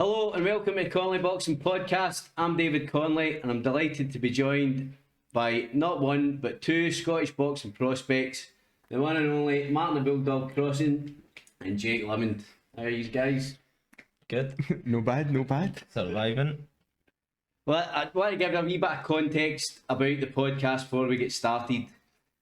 Hello and welcome to the Connelly Boxing Podcast. I'm David Connelly and I'm delighted to be joined by not one but two Scottish boxing prospects, the one and only Martin the Bulldog Crossan and Jake Limond. How are you guys? Good. No bad. Surviving. Well, I want to give a wee bit of context about the podcast before we get started.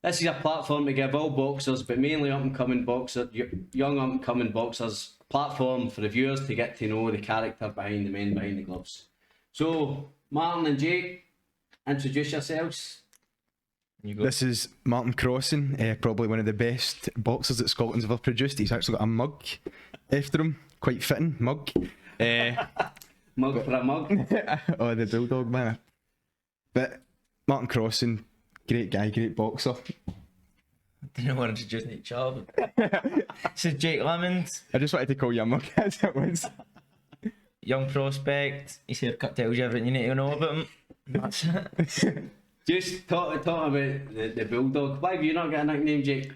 This is a platform to give all boxers, but mainly up-and-coming boxers, young up-and-coming boxers, a platform for the viewers to get to know the character behind the men behind the gloves. So, Martin and Jake, introduce yourselves. You go. This is Martin Crossan, probably one of the best boxers that Scotland's ever produced. He's actually got a mug after him, quite fitting mug. Mug for a mug. Oh, the Bulldog man. But Martin Crossan, great guy, great boxer. I didn't want to introduce each other. This is Jake Limond, I just wanted to call you a mug as it was. young prospect. His haircut tells you everything you need to know about him. That's it. Just talk about the Bulldog. Why have you not got a nickname, Jake?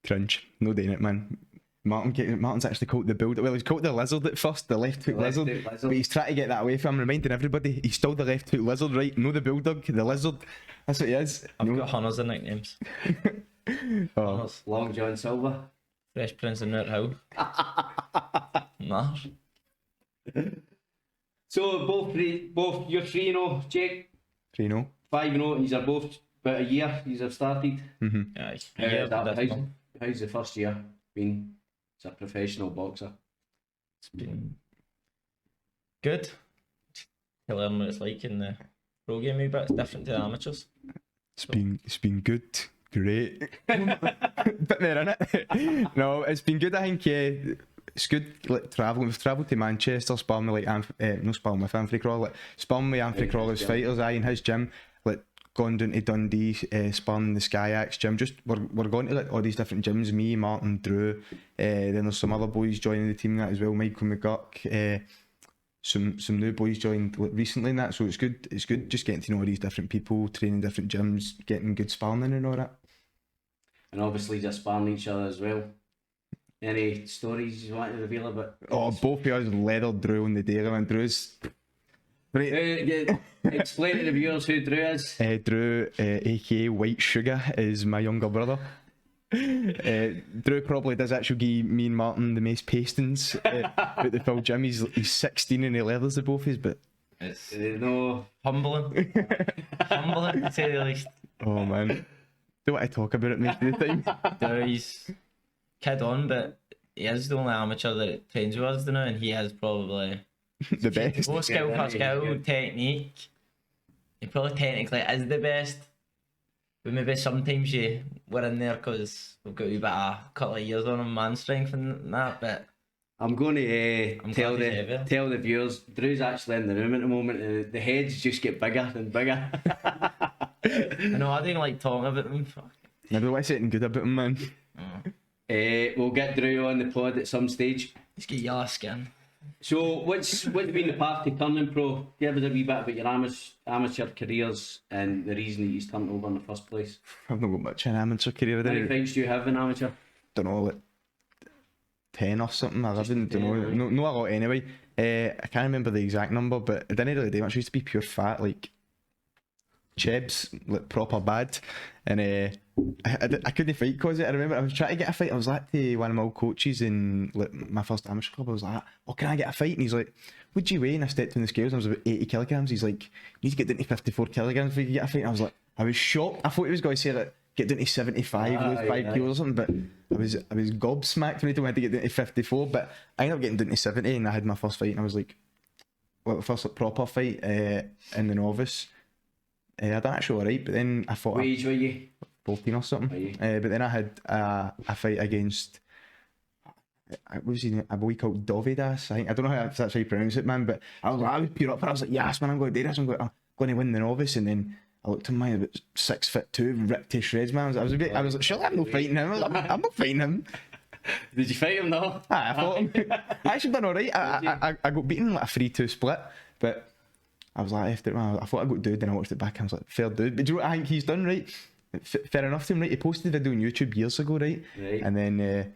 Cringe, no doing it, man. Martin's actually called the Bulldog. Well, he's called the Lizard at first, the left hook lizard. But he's trying to get that away from him, reminding everybody he's still the left hook lizard, right? No, the Bulldog, the Lizard. That's what he is. I've got hundreds of nicknames. Oh. Hunters. Long John Silver. Fresh Prince of Nut Hill. Nah. So both you're 3-0, Jake. 3-0. 5-0, and you're both about a year you have started. Aye. How's the first year been as a professional boxer? It's been good. To learn what it's like in the pro game a bit. It's different to the amateurs. It's been good, great. Bit there, innit? No, it's been good. I think it's good. Like traveling, we've travelled to Manchester, sparring with Anthony Crawley, sparring with Anthony Crawley's fighters. In his gym, like gone down to Dundee, sparring the Skyax gym. Just we're going to like all these different gyms. Me, Martin, Drew. Then there's some other boys joining the team that as well. Michael McGurk. Some new boys joined recently and that, so it's good just getting to know all these different people, training different gyms, getting good sparring and all that. And obviously just sparring each other as well. Any stories you want to reveal about? Oh, both of us leathered Drew on the day, man. Drew's... Explain to the viewers who Drew is. Drew, aka White Sugar, is my younger brother. Drew probably does actually give me and Martin the most pastings at the full gym. He's 16 and he leathers the both of us, but It's No. humbling. Humbling, to say the least. oh man, don't want to talk about it most of the time. He's kid on, but he is the only amateur that trains with us now, and he has probably The best. more skill Yeah, per he's skill, good. technique. He probably technically is the best, but maybe sometimes we're in there because we've got a wee bit of a couple of years on him, man strength and that, but I'm going to I'm tell glad he's heavier. tell the viewers, Drew's actually in the room at the moment. The heads just get bigger and bigger. I know I don't like talking about them. Fuck. I don't want to say anything good about him, man. We'll get Drew on the pod at some stage. He's got yellow skin. So what's been the path to turning pro? Give us a wee bit about your amateur careers and the reason that you turned over in the first place. I've not got much in amateur career. How many fights do you have in amateur? Don't know, like 10 or something, 11, don't 10, know. right. No, a lot anyway. I can't remember the exact number, but it didn't really do much. I used to be pure fat, like chebs, like proper bad. And I couldn't fight because I remember I was trying to get a fight. I was like to one of my old coaches in like my first amateur club. I was like, "Oh, can I get a fight?" And he's like, "What'd you weigh?" And I stepped on the scales and I was about 80 kilograms. He's like, "You need to get down to 54 kilograms before you get a fight." And I was like, I was shocked. I thought he was going to say like, get down to 75, lose 5 kilos or something, but I was gobsmacked when he told me I had to get down to 54, but I ended up getting down to 70 and I had my first fight and I was like, well, the first like, proper fight in the novice. I done actually alright, but then I fought What age were you? 14 or something. Were you? But then I had a fight against what was his name? A boy called Dovidas. I don't know if that's how you pronounce it, man, but I was pure up for it. I was like, yes, man, I'm going to do this. I'm going to win the novice, and then I looked at him, man, about 6'2", ripped to shreds, man. I was like, surely I'm not fighting him. I'm not fighting him. Did you fight him though? I fought him. I actually done alright. I got beaten like a 3-2 split, but I was like, after man, I thought I got dude, then I watched it back and I was like, fair dude. But do you know what I think he's done, right? Fair enough to him, right? He posted a video on YouTube years ago, right? Right. And then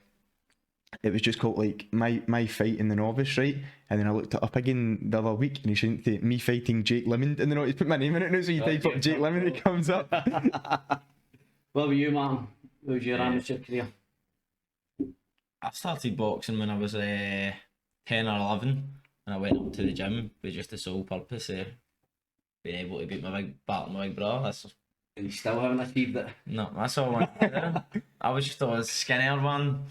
it was just called like my fight in the novice, right? And then I looked it up again the other week, and he shouldn't say me fighting Jake Limond, and then he's put my name in it now, so you type up Jake Limond, it comes up. What about you, Martin? What was your amateur career? I started boxing when I was 10 or 11, and I went up to the gym with just the sole purpose of being able to beat my big brother. That's And you still haven't achieved it? no, that's all I wanted to do. I was just always skinnier one.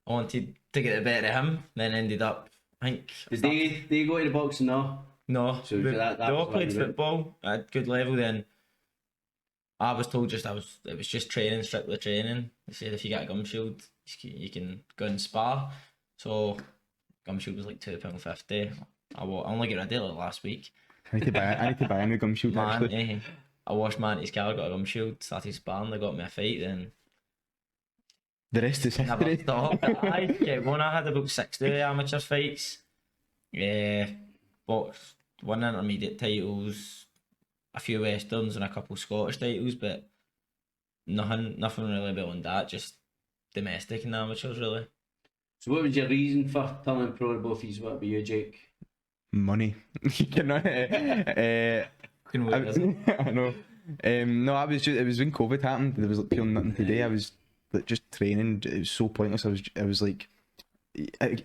I wanted to get the better of him, then ended up, I think. Did they go to the boxing now? No, So we that all was what played you did. football at good level. Then I was told it was just training, strictly training. They said if you get a gum shield, you can go and spar. So gum shield was like £2.50. I only got rid of it last week. I need to buy a new gum shield actually. Man, I washed Manty's car, got a gum shield, started sparring, they got me a fight, then The rest is never history. stopped. I kept going. I had about 60 amateur fights. Boxed, won intermediate titles, a few westerns and a couple Scottish titles, but nothing really beyond that, just domestic and amateurs really. So what was your reason for turning pro to both of you? What about you, Jake? Money. You cannot. Couldn't wait, is it? I know. No, it was when COVID happened. There was like pure nothing to do. I was like just training. It was so pointless. I was like,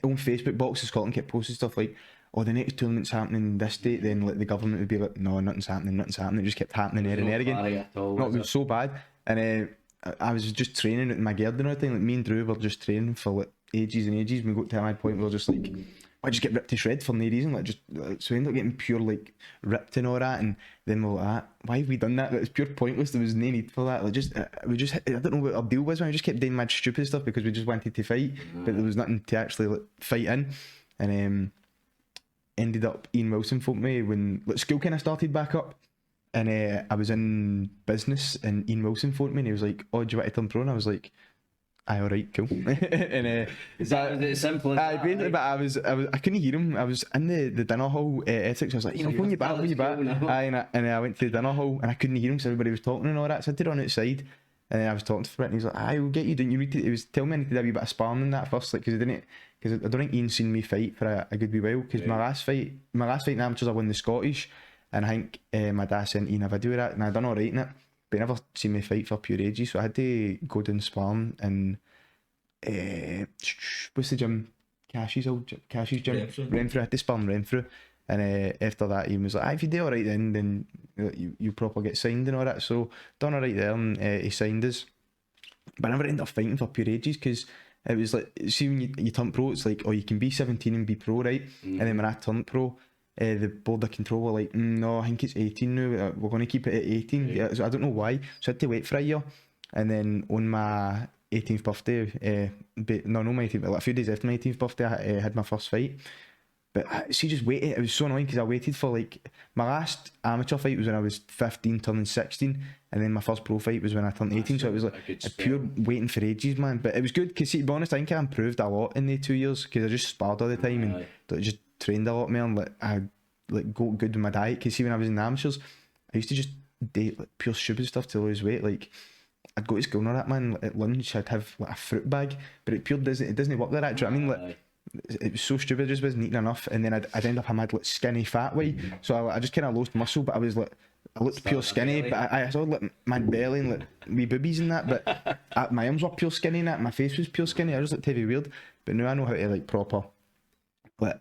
on Facebook, Boxing Scotland kept posting stuff like, "Oh, the next tournament's happening this date." Then like the government would be like, "No, nothing's happening. It just kept happening there and there again. Clarity at all, No, it was was so bad. And I was just training at my garden all the time. Like me and Drew were just training for like ages and ages. We got to a mad point where we were just like, I just get ripped to shreds for no reason. So we ended up getting pure like ripped and all that. And then we were like, why have we done that? Like, it's pure pointless. There was no need for that. Like I don't know what our deal was. We just kept doing mad stupid stuff because we just wanted to fight, but there was nothing to actually like fight in. And ended up Ian Wilson phoned me when like, school kind of started back up. And I was in business, and Ian Wilson phoned me, and he was like, "Oh, do you want to turn pro?" And I was like, "Aye, all right, cool." And Is that as simple as that? basically, but I couldn't hear him. I was in the dinner hall, Essex. I was like, So phone you back, phone you back. you're still Aye, and I went to the dinner hall, and I couldn't hear him, so everybody was talking and all that. So I did run outside, and then I was talking to Fred, and he's like, "Aye, we'll get you done. You need to." He was telling me I need to do a wee bit of sparring in that first, like, because I don't think Ian seen me fight for a good wee while. Because my last fight in amateurs, I won the Scottish. And I think my dad sent Ian a video of that, and I done alright in it, but he never seen me fight for pure ages, so I had to go down sparring and what's the gym? Cashie's gym. Renfrew. I had to spar in Renfrew, and after that Ian was like, if you do alright then you proper get signed and all that. So done alright there, and he signed us, but I never ended up fighting for pure ages because it was like, see when you turn pro, it's like, oh, you can be 17 and be pro, right? And then when I turned pro, the board of control were like, no, I think it's 18 now, we're going to keep it at 18. Yeah, so I don't know why, so I had to wait for a year. And then on my 18th birthday, not my 18th, like a few days after my 18th birthday, I had my first fight. But she just waited. It was so annoying because I waited for like, my last amateur fight was when I was 15 turning 16, and then my first pro fight was when I turned 18. So it was like a pure waiting for ages, man. But it was good because, to be honest, I think I improved a lot in the 2 years because I just sparred all the time and just trained a lot more, and like I got good with my diet. Because see, when I was in the amateurs, I used to just do like pure stupid stuff to lose weight. Like I'd go to school and all that, man. At lunch, I'd have like a fruit bag, but it doesn't work like that. Do you know what I mean? Like it was so stupid. I just wasn't eating enough, and then I'd end up having like skinny fat way. So I just kind of lost muscle, but I was like, I looked pure skinny, but I saw like my belly and like wee boobies and that, but my arms were pure skinny and that. My face was pure skinny. I just looked heavy weird, but now I know how to like proper like.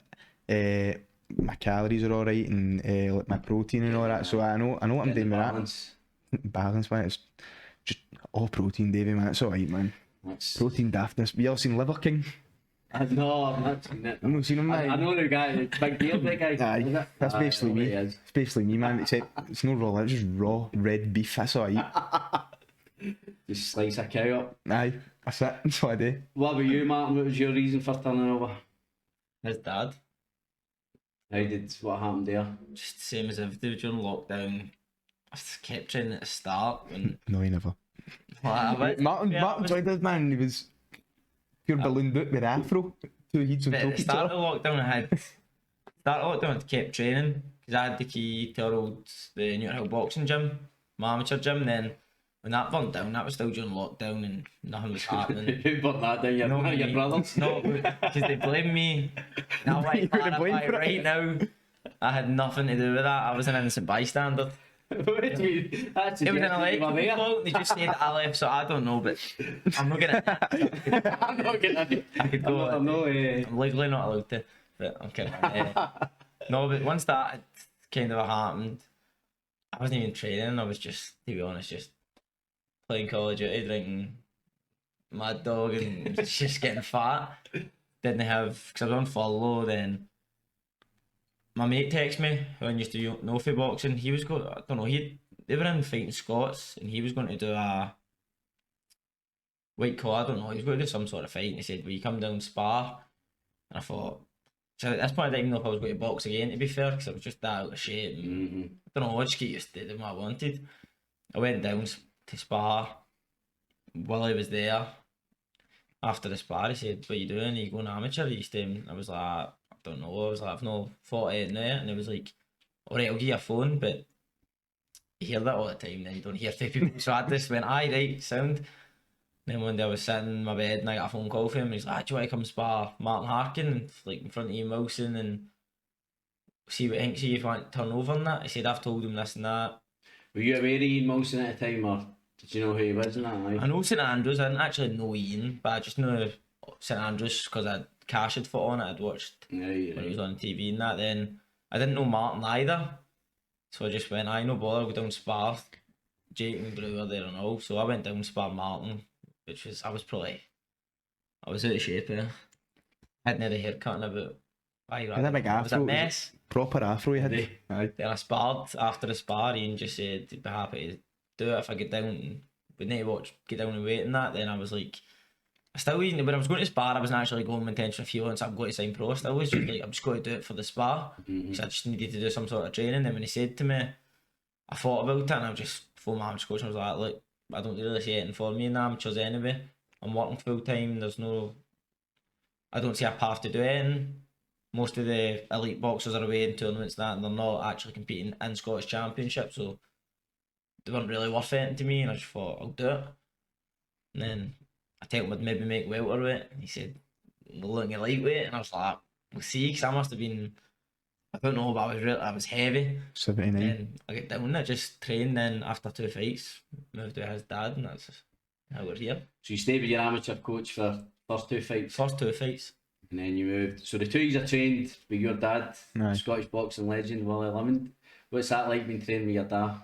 My calories are alright, and like my protein and all that, so I know what I'm doing with that. Balance, man. It's just all protein, Davey, man. It's alright, man. Protein daftness. You ever seen Liver King? No, I've not seen it. I've not seen him, man. I know the guy, the big beard, that guy. Aye, that's basically me. It's basically me, man. Except it's no raw, it's just raw red beef. That's all I eat. Just slice a cow up. Aye, that's it. That's what I do. What about you, Martin? What was your reason for turning over? His dad. What happened there? Just the same as everybody during lockdown. I just kept training at the start when No, he never. Martin joined us, man. He was pure ballooned out with afro. 2 heats on But top at of the each start other. of lockdown, I kept training because I had the key to the Newton Hill boxing gym, my amateur gym. Then when that burnt down, that was still during lockdown and nothing was happening. Who burnt that down? Your brothers? No, because they blamed me. Now I You would've blamed clarify for it. right now, I had nothing to do with that. I was an innocent bystander. What do you mean? That's It was an suggesting you were electrical there. fault. They just said that I left, so I don't know. But I'm not gonna. I'm not getting I could go. I'm not, I'm legally not allowed to. But I'm kidding. No, but once that had kind of happened, I wasn't even training. I was just, to be honest, just playing Call of Duty, drinking Mad Dog, and just getting fat. Didn't have, because I was on furlough then. My mate texted me, who I used to know for boxing. He was going, I don't know, they were in fighting Scots, and he was going to do a white collar, I don't know, he was going to do some sort of fight, and he said, will you come down and spar? And I thought, so at this point I didn't even know if I was going to box again, to be fair, because I was just that out of shape. And I don't know, I just get used to doing what I wanted. I went down to spar. While I was there, after the spar, he said, what are you doing? Are you going amateur? I was like, I don't know. I was like, I've no 48 now. And he was like, alright, I'll give you a phone, but you hear that all the time, then you don't hear two people. So I just went, aye, right, sound. Then one day I was sitting in my bed and I got a phone call from him. And he's like, do you want to come spar Martin Harkin, like in front of Ian Wilson, and see what he thinks, see if you want to turn over and that? He said, I've told him this and that. Were you aware of Ian Wilson at the time, or did you know who he was and that? I know St Andrews. I didn't actually know Ian, but I just know St Andrews because Cash had fought on it. I'd watched when he was on TV and that. Then I didn't know Martin either, so I just went, no bother, I'll go down and spar. Jake and Brew were there and all, so I went down and spar Martin, which was, I was out of shape. Hadn't had a haircut in about 5 Had a big It was a afro, mess. Proper afro you had. Aye. Then I sparred after the spar. Ian just said he'd be happy to do it if I get down and we need to get down and weight and that. Then I was like, when I was going to spar, I wasn't actually going with intention of feeling I'm going to sign pro. I was just like, I'm just going to do it for the spar because I just needed to do some sort of training. Then when he said to me, I thought about it and I just phoned my amateur coach and I was like, look, I don't really see anything for me in the amateurs anyway. I'm working full time. I don't see a path to do anything. Most of the elite boxers are away in tournaments and that, and they're not actually competing in Scottish Championship, so they weren't really worth anything to me, and I just thought, I'll do it. And then I told him I'd maybe make welterweight, and he said, we're looking at lightweight, and I was like, we'll see, because I must have been, I don't know, but I was heavy. 79. Then I get down there, just trained, then after 2 fights, moved with his dad, and that's how we're here. So you stayed with your amateur coach for first 2 fights? First 2 fights. And then you moved. So the 2 years I trained with your dad, Aye. Scottish boxing legend Willie Limond. What's that like being trained with your dad?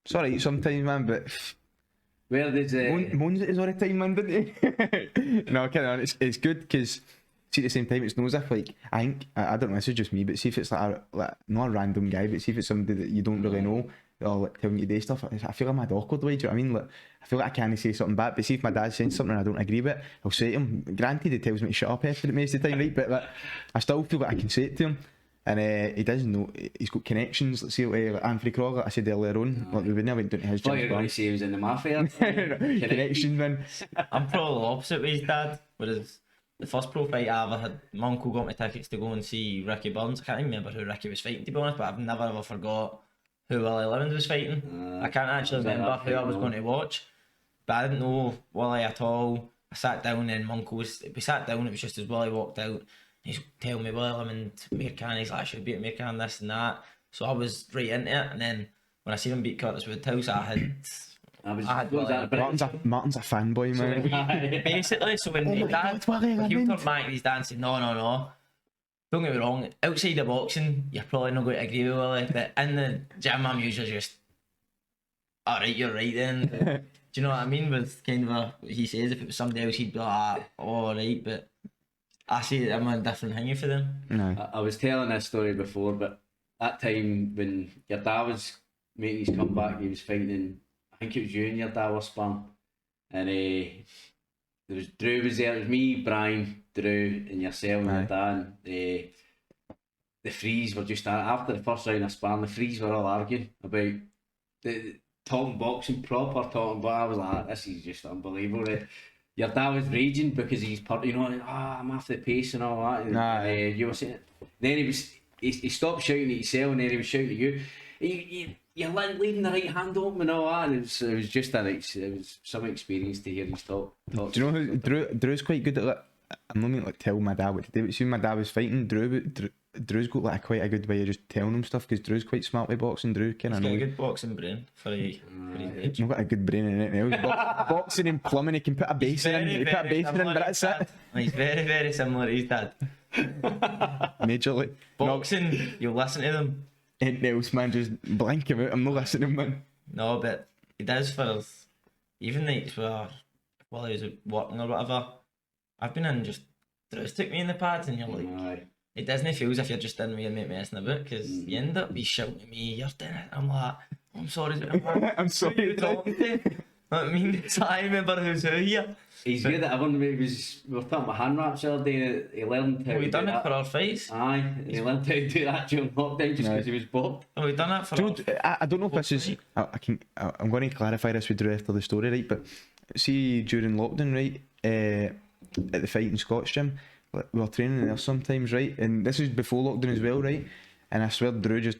It's alright sometimes, man, but Where did moans it is all the time, man, didn't he? No, kidding on. It's good because, see, at the same time, it's no as if, like, I think, I don't know, this is just me, but see if it's like not a random guy, but see if it's somebody that you don't really know, or like telling you to do stuff, I feel I'm mad awkward the way, do you know what I mean? Like, I feel like I can't say something back, but see if my dad's saying something and I don't agree with it, I'll say it to him. Granted, he tells me to shut up after most of the time, right? But like, I still feel like I can say it to him. And he does know, he's got connections, let's see, like Anthony Craw, like I said earlier on, like we went down to his I thought you gym. were going to say he was in the mafia. Connections, man. I'm probably the opposite with his dad, whereas the first pro fight I ever had, my uncle got me tickets to go and see Ricky Burns. I can't even remember who Ricky was fighting, to be honest, but I've never ever forgot who Willie Limond was fighting. I can't actually remember who I was going to watch, but I didn't know Willie at all. I sat down and my uncle we sat down, it was just as Willie walked out, he's telling me, Willie Limond, Mirkan, he's like, I should beat Mirkan, this and that. So I was right into it, and then when I seen him beat Curtis Woodhouse, I had Willie. Martin's a fanboy, man. Basically, so when he turned back, his dad said, no, don't get me wrong, outside of boxing, you're probably not going to agree with Willie, but in the gym, I'm usually just, alright, you're right then. Do you know what I mean? With kind of he says, if it was somebody else, he'd be like, alright, but I see I'm a different thingy for them. No. I was telling this story before, but that time when your dad was making his comeback, he was fighting, I think it was you and your dad were sparring, and there was Drew was there, it was me, Brian, Drew and yourself and your dad, and the Frees were just, after the first round of sparring, the Frees were all arguing about the talking boxing, proper talking, but I was like, this is just unbelievable. Your dad was raging because he's I'm after the pace and all that. And, you were saying, then he stopped shouting at himself and then he was shouting at you. you're leaving the right hand open and all that, and it was just it was some experience to hear his talk. Do you know who Drew's quite good at? Like, I'm not meant to like tell my dad what to do, but see when my dad was fighting, Drew's got like quite a good way of just telling him stuff, because Drew's quite smart with boxing. Drew kind He's of got a knows. good boxing brain for his age. I've got a good brain in it. Boxing and plumbing, he can put a basin in. He put a basin in, but that's it. He's very, very similar to his dad. Majorly. Boxing, you listen to them. Anything else, man, just blank him out. I'm not listening, man. No, but he does for even nights where while he was working or whatever. I've been in just Drew's took me in the pads, and you're like, Aye. it doesn't feel as if you're just in with your mate messing about, because you end up be shouting at me, you're doing it. I'm like, oh, I'm sorry. I'm sorry. Who are you talking to? I mean, so I remember who's who here. He's good at everyone. We were talking about hand wraps the other day. He learned how We to done do it that. for our fights. Aye, he learned how to do that during lockdown just because he was bored. We done it for Do our... you know, I don't know if this is. I'm going to clarify this with Drew after the story, right? But see, during lockdown, right, at the fight in Scott's gym, like, we were training there sometimes, right? And this was before lockdown as well, right? And I swear Drew just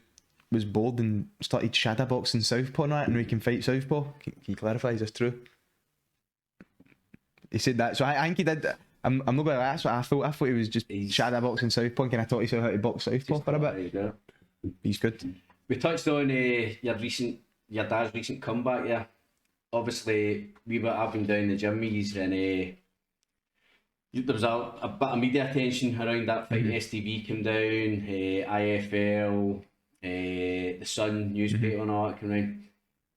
was bored and started shadowboxing southpaw and that, and we can fight southpaw. Can you clarify? Is this true? He said that, so I think he did. I'm not going to lie, that's what I thought. I thought he was just shadowboxing southpaw and kind of taught himself how to box southpaw for a bit. There you go. He's good. We touched on your dad's recent comeback. Yeah, obviously I've been down the gym with yous, and there was a bit of media attention around that fight. STV came down, IFL, the Sun newspaper and all that came around.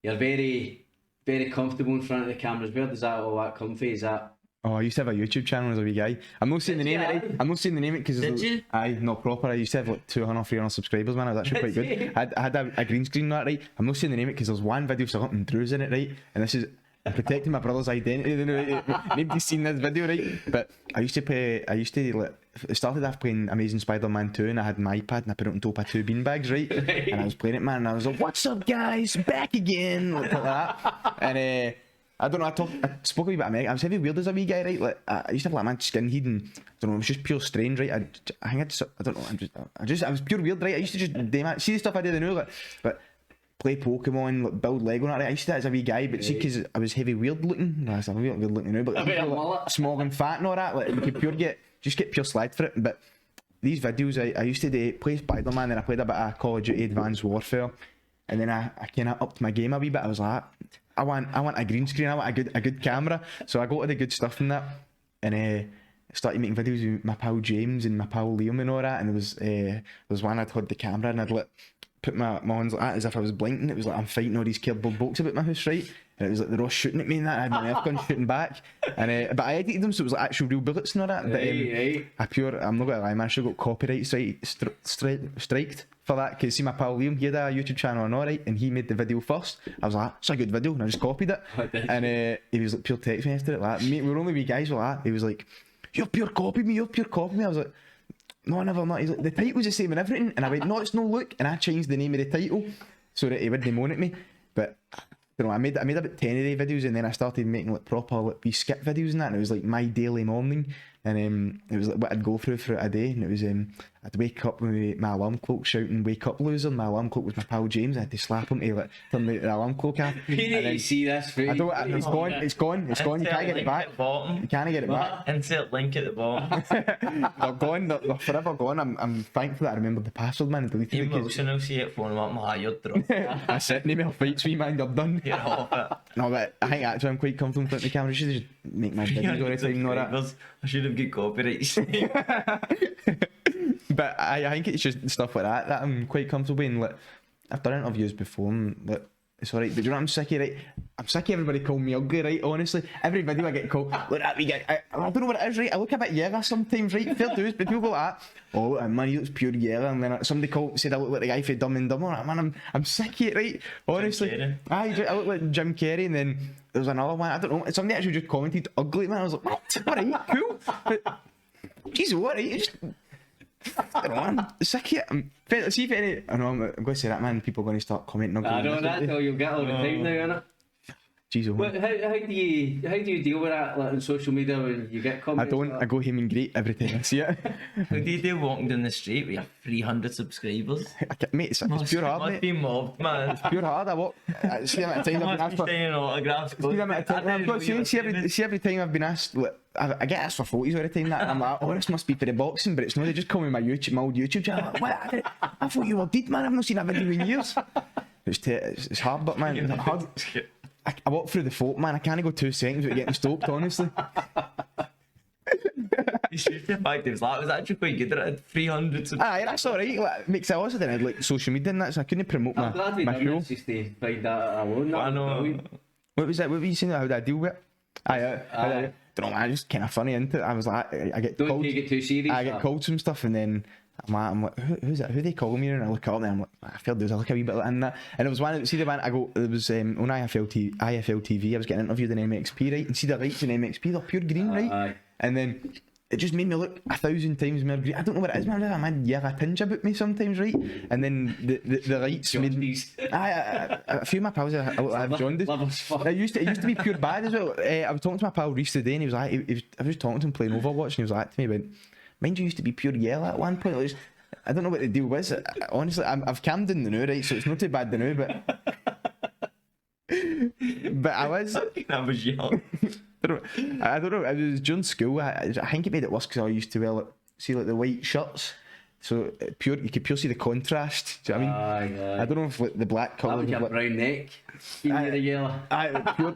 You're very, very comfortable in front of the cameras. Where does that all that come from? Is that? Oh, I used to have a YouTube channel as a wee guy. I'm not saying the name right. I'm not saying the name because Did you? Aye, not proper. I used to have like 200, 300 subscribers, man. I was actually quite good. I had a green screen and that, right. I'm not saying the name because there's one video still up and Drew's in it, right. And this is protecting my brother's identity. You know, nobody's seen this video, right. But I used to like, it started off playing Amazing Spider-Man 2, and I had my iPad and I put it on top of 2 beanbags, right. And I was playing it, man, and I was like, "What's up, guys? Back again!" Like that. And I don't know. I spoke a wee bit American. I was heavy weird as a wee guy, right? Like I used to have like man skinhead, and I don't know. It was just pure strange, right? I think I don't know. I was pure weird, right? I used to just see the stuff I did now, like, but play Pokemon, like build Lego, and that. Right? I used to do that as a wee guy, but see, because I was heavy weird looking. No, I'm weird looking now, but like, small and fat and all that. Like you could get pure slag for it. But these videos, I used to play Spider-Man, and I played a bit of Call of Duty Advanced Warfare, and then I kind of upped my game a wee bit. I was like, I want a green screen. I want a good camera. So I got to the good stuff in that, and started making videos with my pal James and my pal Liam and all that. And there was one I'd had the camera, and I'd like put my hands like that as if I was blinking. It was like I'm fighting all these cardboard blokes about my house, right? And it was like they're all shooting at me and that. I had my Nerf gun shooting back, and but I edited them so it was like actual real bullets and all that. But I'm not gonna lie, man, I should have got copyright striked for that, because see my pal Liam, he had a YouTube channel and all right, and he made the video first. I was like, it's a good video, and I just copied it. And he was like pure text me after it, like, mate, we were only wee guys with that. He was like, you're pure copied me. I was like, no, never not. He's like, the title's the same and everything, and I went, no, it's no look, and I changed the name of the title so that he wouldn't moan at me. But you know, I made about 10 of the videos, and then I started making like proper like wee skit videos and that, and it was like my daily morning, and it was like what I'd go through throughout a day, and it was I'd wake up with my alarm clock shouting "wake up, loser." My alarm clock was my pal James. I had to slap him to like turn the alarm clock off. We need to see this. I don't. It's gone. You can't get it back. You can't get it back. Insert link at the bottom. They're gone. They're forever gone. I'm thankful that I remembered the password, man, and deleted it. Wilson will see it, phone him up, I'm like, you're drunk. That's it. Name fights me, man. You're done. You're off it. No, but I think actually I'm quite comfortable in front of the camera. I should just make my videos all the time. Know that. I should have got copyright. But I think it's just stuff like that I'm quite comfortable in. Like, I've done interviews before, and like, it's alright. But you know what I'm sick of, right? I'm sick of everybody calling me ugly, right? Honestly, every video I get called, look at me, I don't know what it is, right? I look a bit yellow sometimes, right? Fair dues, but people go like that. Oh, man, he looks pure yellow. And then somebody said I look like the guy for Dumb and Dumber. Like, man, I'm sick of it, right? Honestly, I look like Jim Carrey, and then there was another one. I don't know. Somebody actually just commented ugly, man. I was like, what? Alright, cool. But Jesus, what? Right? Just, I don't know, man. Sick of it. See if any. I know I'm going to say that, man. People are going to start commenting. I know that. You'll get all the time now, innit? Jeez, oh, But how do you deal with that, like, on social media when you get I comments? don't. like I go him and greet every time I see it. How do you do walking down the street with your 300 subscribers? Mate, it's pure hard, Must mate. be mobbed, man. Pure hard. I walk. See the amount of times I've been Must asked be for. signing autographs. See the amount of times I've got. See every time I've been asked. Like, I get asked for photos every time. That I'm like, oh, this must be for the boxing, but it's not. They just call me my old YouTube channel. I'm like, what? I thought you were dead, man. I've not seen a video in years. It's hard, but man, it's hard. I walk through the folk, man. I can't go 2 seconds without getting stopped, honestly. You should the fact it was actually quite good at it. 300 subscribers. Aye, that's alright. Like, makes I also didn't have like social media and that, so I couldn't promote I'm glad we my done show. this just to find that alone. I know. What was that? What were you saying? How did I deal with it? I don't know, man. Just kind of funny into it. I was like, I get Don't called. take it too serious. I get called some stuff, and then I'm like, who's that? Who they call me? And I look up, and I'm like, I feel there's a look a wee bit in that. And it was one. See the one I go. It was on IFL TV. I was getting interviewed in MXP, right? And see the lights in MXP, they're pure green, right? Aye. And then it just made me look 1,000 times more green. I don't know what it is, man. You have a tinge about me sometimes, right? And then the lights made me. A few of my pals have jaundice. It used to be pure bad as well. I was talking to my pal Reese today, and he was like, I was talking to him playing Overwatch, and he was like to me, "But mind you used to be pure yellow at one point." Like, I don't know what the deal was. Honestly, I've calmed down the now, right? So it's not too bad the now, but I was. That was young. I don't know. It was during school. I think it made it worse because I used to wear like the white shirts. So you could pure see the contrast. Do you know what I mean? Aye. I don't know if like, the black colour. That was your brown neck. You near the yellow. I don't know.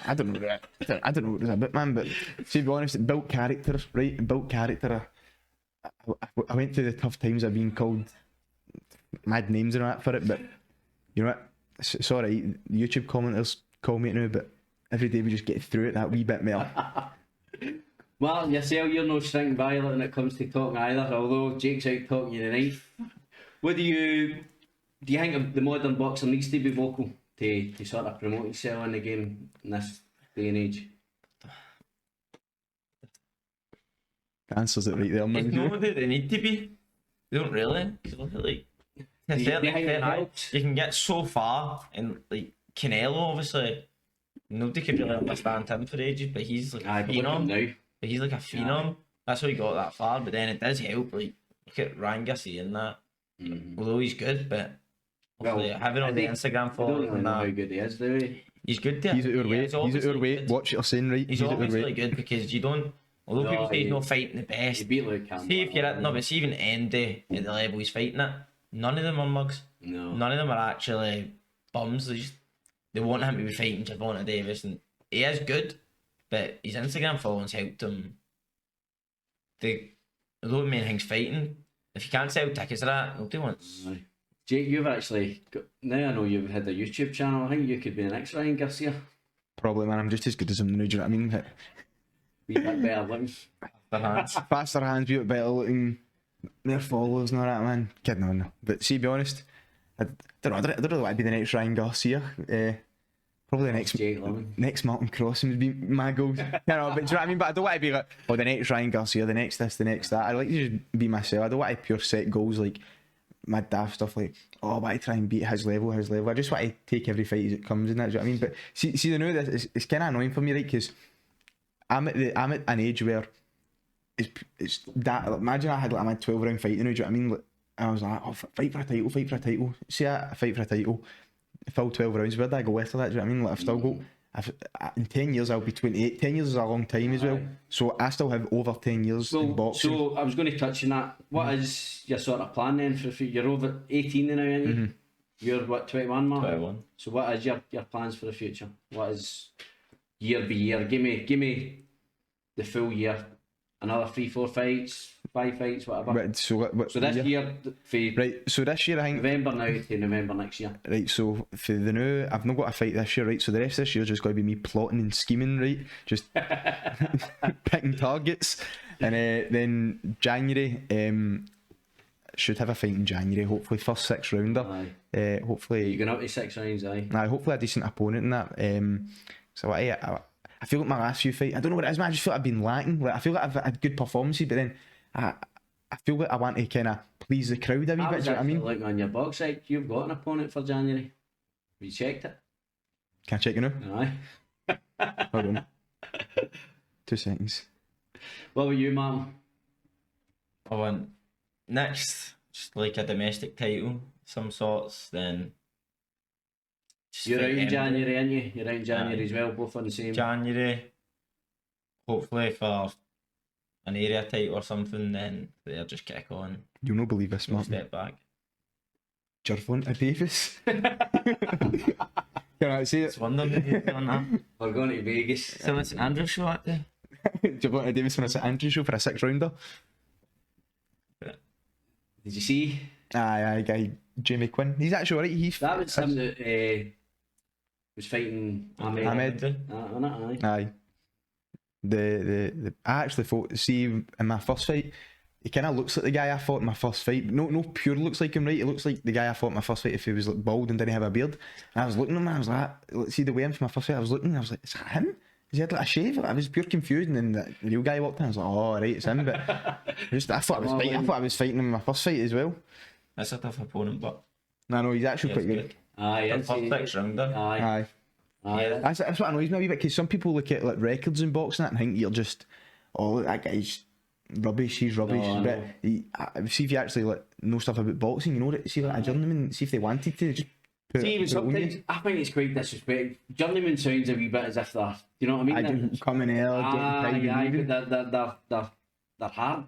I don't know what it was about, man. But to be honest, it built character, right? It built character. I went through the tough times of being called mad names and all that for it, but you know what? It's alright. YouTube commenters call me it now, but every day we just get through it that wee bit more. Well, yourself, you're no shrinking violet when it comes to talking either, although Jake's out talking you tonight. What do you think the modern boxer needs to be vocal to sort of promote himself in the game in this day and age? The answer's it right there, man. It's not that they need to be. They don't really. Because look at like to a Do you certain think it extent, helps? you can get so far, and like Canelo, obviously, nobody could really understand him for ages, but he's like Aye, a but look at him phenom. now. But he's like a phenom. That's how he got that far. But then it does help. Like look at Ryan Garcia and that. Mm-hmm. Although he's good, but hopefully having on the Instagram I don't followers really and know how that, good he is, do we? he's good there. He's at our Yeah, weight. He's at our obviously weight. good. Watch what you're saying, right? He's at our obviously weight. good because you don't. Although No, people say he's he- not fighting the best. He beat Luke Campbell. See if you're at no, but see even Andy at the level he's fighting at, none of them are mugs. No. None of them are actually bums. They want him to be fighting Javonta Davis, and he is good, but his Instagram followings helped him. Although the main thing's fighting, if you can't sell tickets to that, nobody wants. Aye. Jake, you've actually got, now I know you've had a YouTube channel. I think you could be the next Ryan Garcia. Probably, man. I'm just as good as him now. Do you know what I mean? Be that better looking. Their hands. Faster hands, be better looking, more followers and all that, man. Kidding on. No. But see, to be honest, I don't know. I don't really want to be the next Ryan Garcia. Probably the Jake Limond. next Martin Crossan would be my goals. You know, but do you know what I mean? But I don't want to be like, oh, the next Ryan Garcia, the next this, the next that. I like to just be myself. I don't want to pure set goals like my daft stuff like, oh, I want to try and beat his level. I just want to take every fight as it comes and that. Do you know what I mean? But see, the new this it's kind of annoying for me, right? Because I'm at an age where it's that. Like, imagine I had 12 round fight. You know, do you know what I mean? Like, I was like, oh, fight for a title. See, I fight for a title. Full 12 rounds, where do I go after that? Do you know what I mean? Like, I've still got, in 10 years I'll be 28. 10 years is a long time as well. So I still have over 10 years in boxing. So I was going to touch on that. What is your sort of plan then for the future? You're over 18 now, aren't you? You're what, 21, Mark? 21. So what is your plans for the future? What is year by year? Give me the full year. Another 3-4 fights, 5 fights, whatever. Right, so this year, for right, so this year I think November now to November next year. right, so for the new I've not got a fight this year, right? So the rest of this year's just got to be me plotting and scheming, right? Just picking targets. And then January, should have a fight in January, hopefully first 6 rounder. Aye. Hopefully You're going up to 6 rounds, aye. hopefully a decent opponent in that. So I feel like my last few fights, I don't know what it is, man. I just feel like I've been lacking. Like I feel like I've had good performances, but then I feel like I want to kind of please the crowd a wee I bit. was Do you know what I actually mean? looking on your box site. You've got an opponent for January. Have you checked it? Can I check you now? Aye. Hold on. 2 seconds. What about you, Martin? I want next, just like a domestic title, of some sorts. Then just You're out fight in anybody. January, aren't you? You're out in January Aye. as well, both on the same. January, hopefully for an area title or something. Then they'll just kick on, You'll not believe this, no Martin. step back. Gervonta Davis. Can I say it? It's wondering if you've done that. We're going to Vegas. So it's an Andrew show that day. Gervonta Davis on a St Andrews show for a 6 rounder. Did you see? Aye, guy Jamie Quinn. He's actually alright. He's That was him that was fighting Ahmed. Ahmed. Aye. Aye. I actually thought, see, in my first fight, he kind of looks like the guy I fought in my first fight. No pure looks like him, right? He looks like the guy I fought in my first fight if he was like bald and didn't have a beard. And I was looking at him and I was like, see the way him for my first fight, I was looking and I was like, is that him? He had like a shave. I was pure confused, and then the real guy walked in. I was like, oh right, it's him. But I thought I was fighting him in my first fight as well. That's a tough opponent, but No, he's actually quite good. Aye. The I'd say- first 6 rounder. Aye. Aye. That's what annoys me a wee bit, because some people look at like records in boxing and think you're just, oh, that guy's rubbish, he's rubbish. No, I But see if you actually like know stuff about boxing, you know that. See like a journeyman, see if they wanted to just put See, even put it on you. sometimes I think it's quite disrespectful. Journeyman sounds a wee bit as if they're, you know what I mean? I do coming early, getting tired Aye, and but leaving. they're hard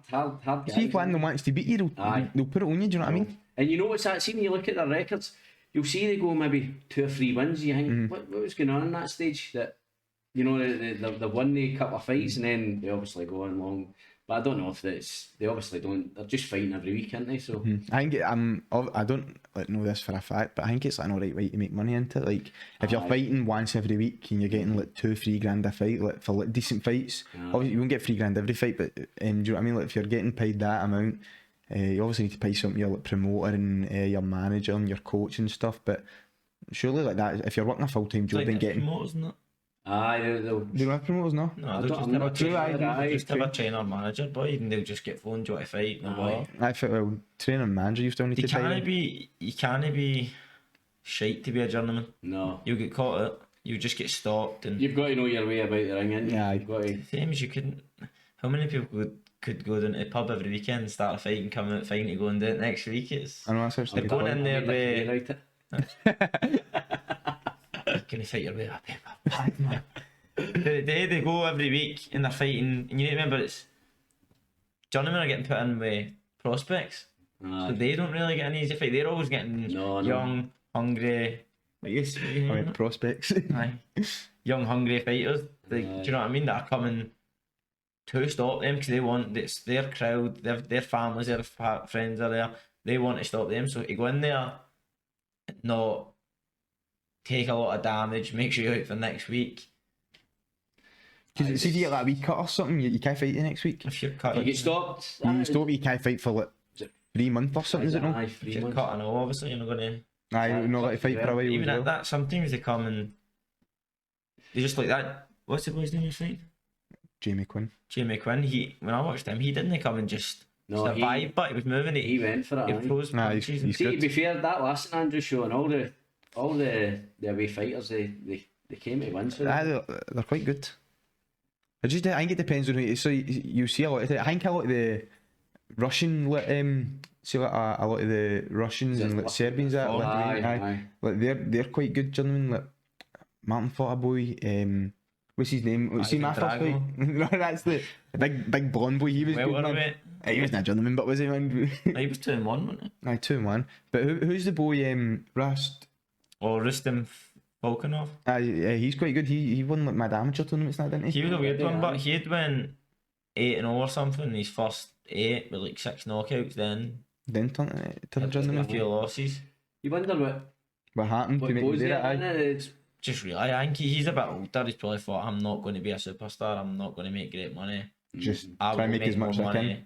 guys. See if one of them wants to beat you, Aye. they'll put it on you. Do you know what I mean? And you know what's that? See, when you look at their records, you'll see they go maybe 2 or 3 wins. You think, what was going on in that stage? That, you know, they won the couple of fights and then they obviously go on long. But I don't know if it's, they obviously don't, they're just fighting every week, aren't they? So, I think I don't like know this for a fact, but I think it's like an alright way to make money into it. Like if you're Aye. fighting once every week and you're getting like 2-3 grand a fight, like for like decent fights. Obviously you won't get 3 grand every fight, but do you know what I mean? Like if you're getting paid that amount, you obviously need to pay something to your like promoter and your manager and your coach and stuff. But surely like that, if you're working a full time It's job like and the getting, promoters, isn't it? aye, do you have promoters? No. No, I they'll don't- just I'm have a not too trainer, aye, just have a true. trainer manager, boy, and they'll just get phoned, do you want to fight? No bother. I thought, well, trainer and manager, you still need You to pay. can't be shite to be a journeyman. no. You'll get caught out. You just get stopped, and You've got to know your way about the ring, ain't you? Aye. You've got to. same as you couldn't. How many people could go down to the pub every weekend, start a fight, and come out fine to go and do it next week? It's I know that's actually They're going in there with Right, can you fight your way up a paper bag, man. They go every week and they're fighting, and you need to remember it's journeymen are getting put in with prospects, so they don't really get an easy fight. They're always getting No. young, hungry. What you I mean, prospects. Aye. Young, hungry fighters. Do you know what I mean? That are coming to stop them because they want it's their crowd, their families, their friends are there. They want to stop them. So you go in there, not take a lot of damage, make sure you're out for next week. Because see if you get like a wee cut or something, you can't fight the next week. If you're cut, You get stopped. You stop, you can't fight for like Is it- 3 months or something, is it no? Aye, if 3 you're months. cut, I know obviously you're not going to. Aye, not like to fight for a while as Even well. at that, sometimes they come and they just like that. What's the boy's name you fight? Jamie Quinn. Jamie Quinn. When I watched him, he didn't come and just No, survive, but he was moving it. He went for it. He aye. throws Nah, he's- punches. he's See, to good. be fair, that last St Andrews show and all the away fighters, they came to win. So Aye, they're quite good. I think it depends on who. So you see a lot of I think a lot of the Russian, see like a lot of the Russians and like Serbians that Oh, like, like they're quite good gentlemen. Like Martin fought a boy. What's his name? See my first fight. No, that's the big blonde boy. He was good, man. Welterweight. He wasn't a gentleman, but was he, man? He was 2-1, wasn't he? Aye, 2-1. But who's the boy? Rast. Or Rustem Volkanov. Yeah, he's quite good. He won like mad amateur tournaments, now, didn't he? He was a weird Yeah. one, but he'd win 8-0 or something in his first 8 with like 6 knockouts, then Then turned to the a gentleman. few losses. you wonder What happened what to make goes him do there. that? Innit? It's Just really, I think he's a bit older. He's probably thought, I'm not going to be a superstar. I'm not going to make great money. Just I try and will make as much as I can.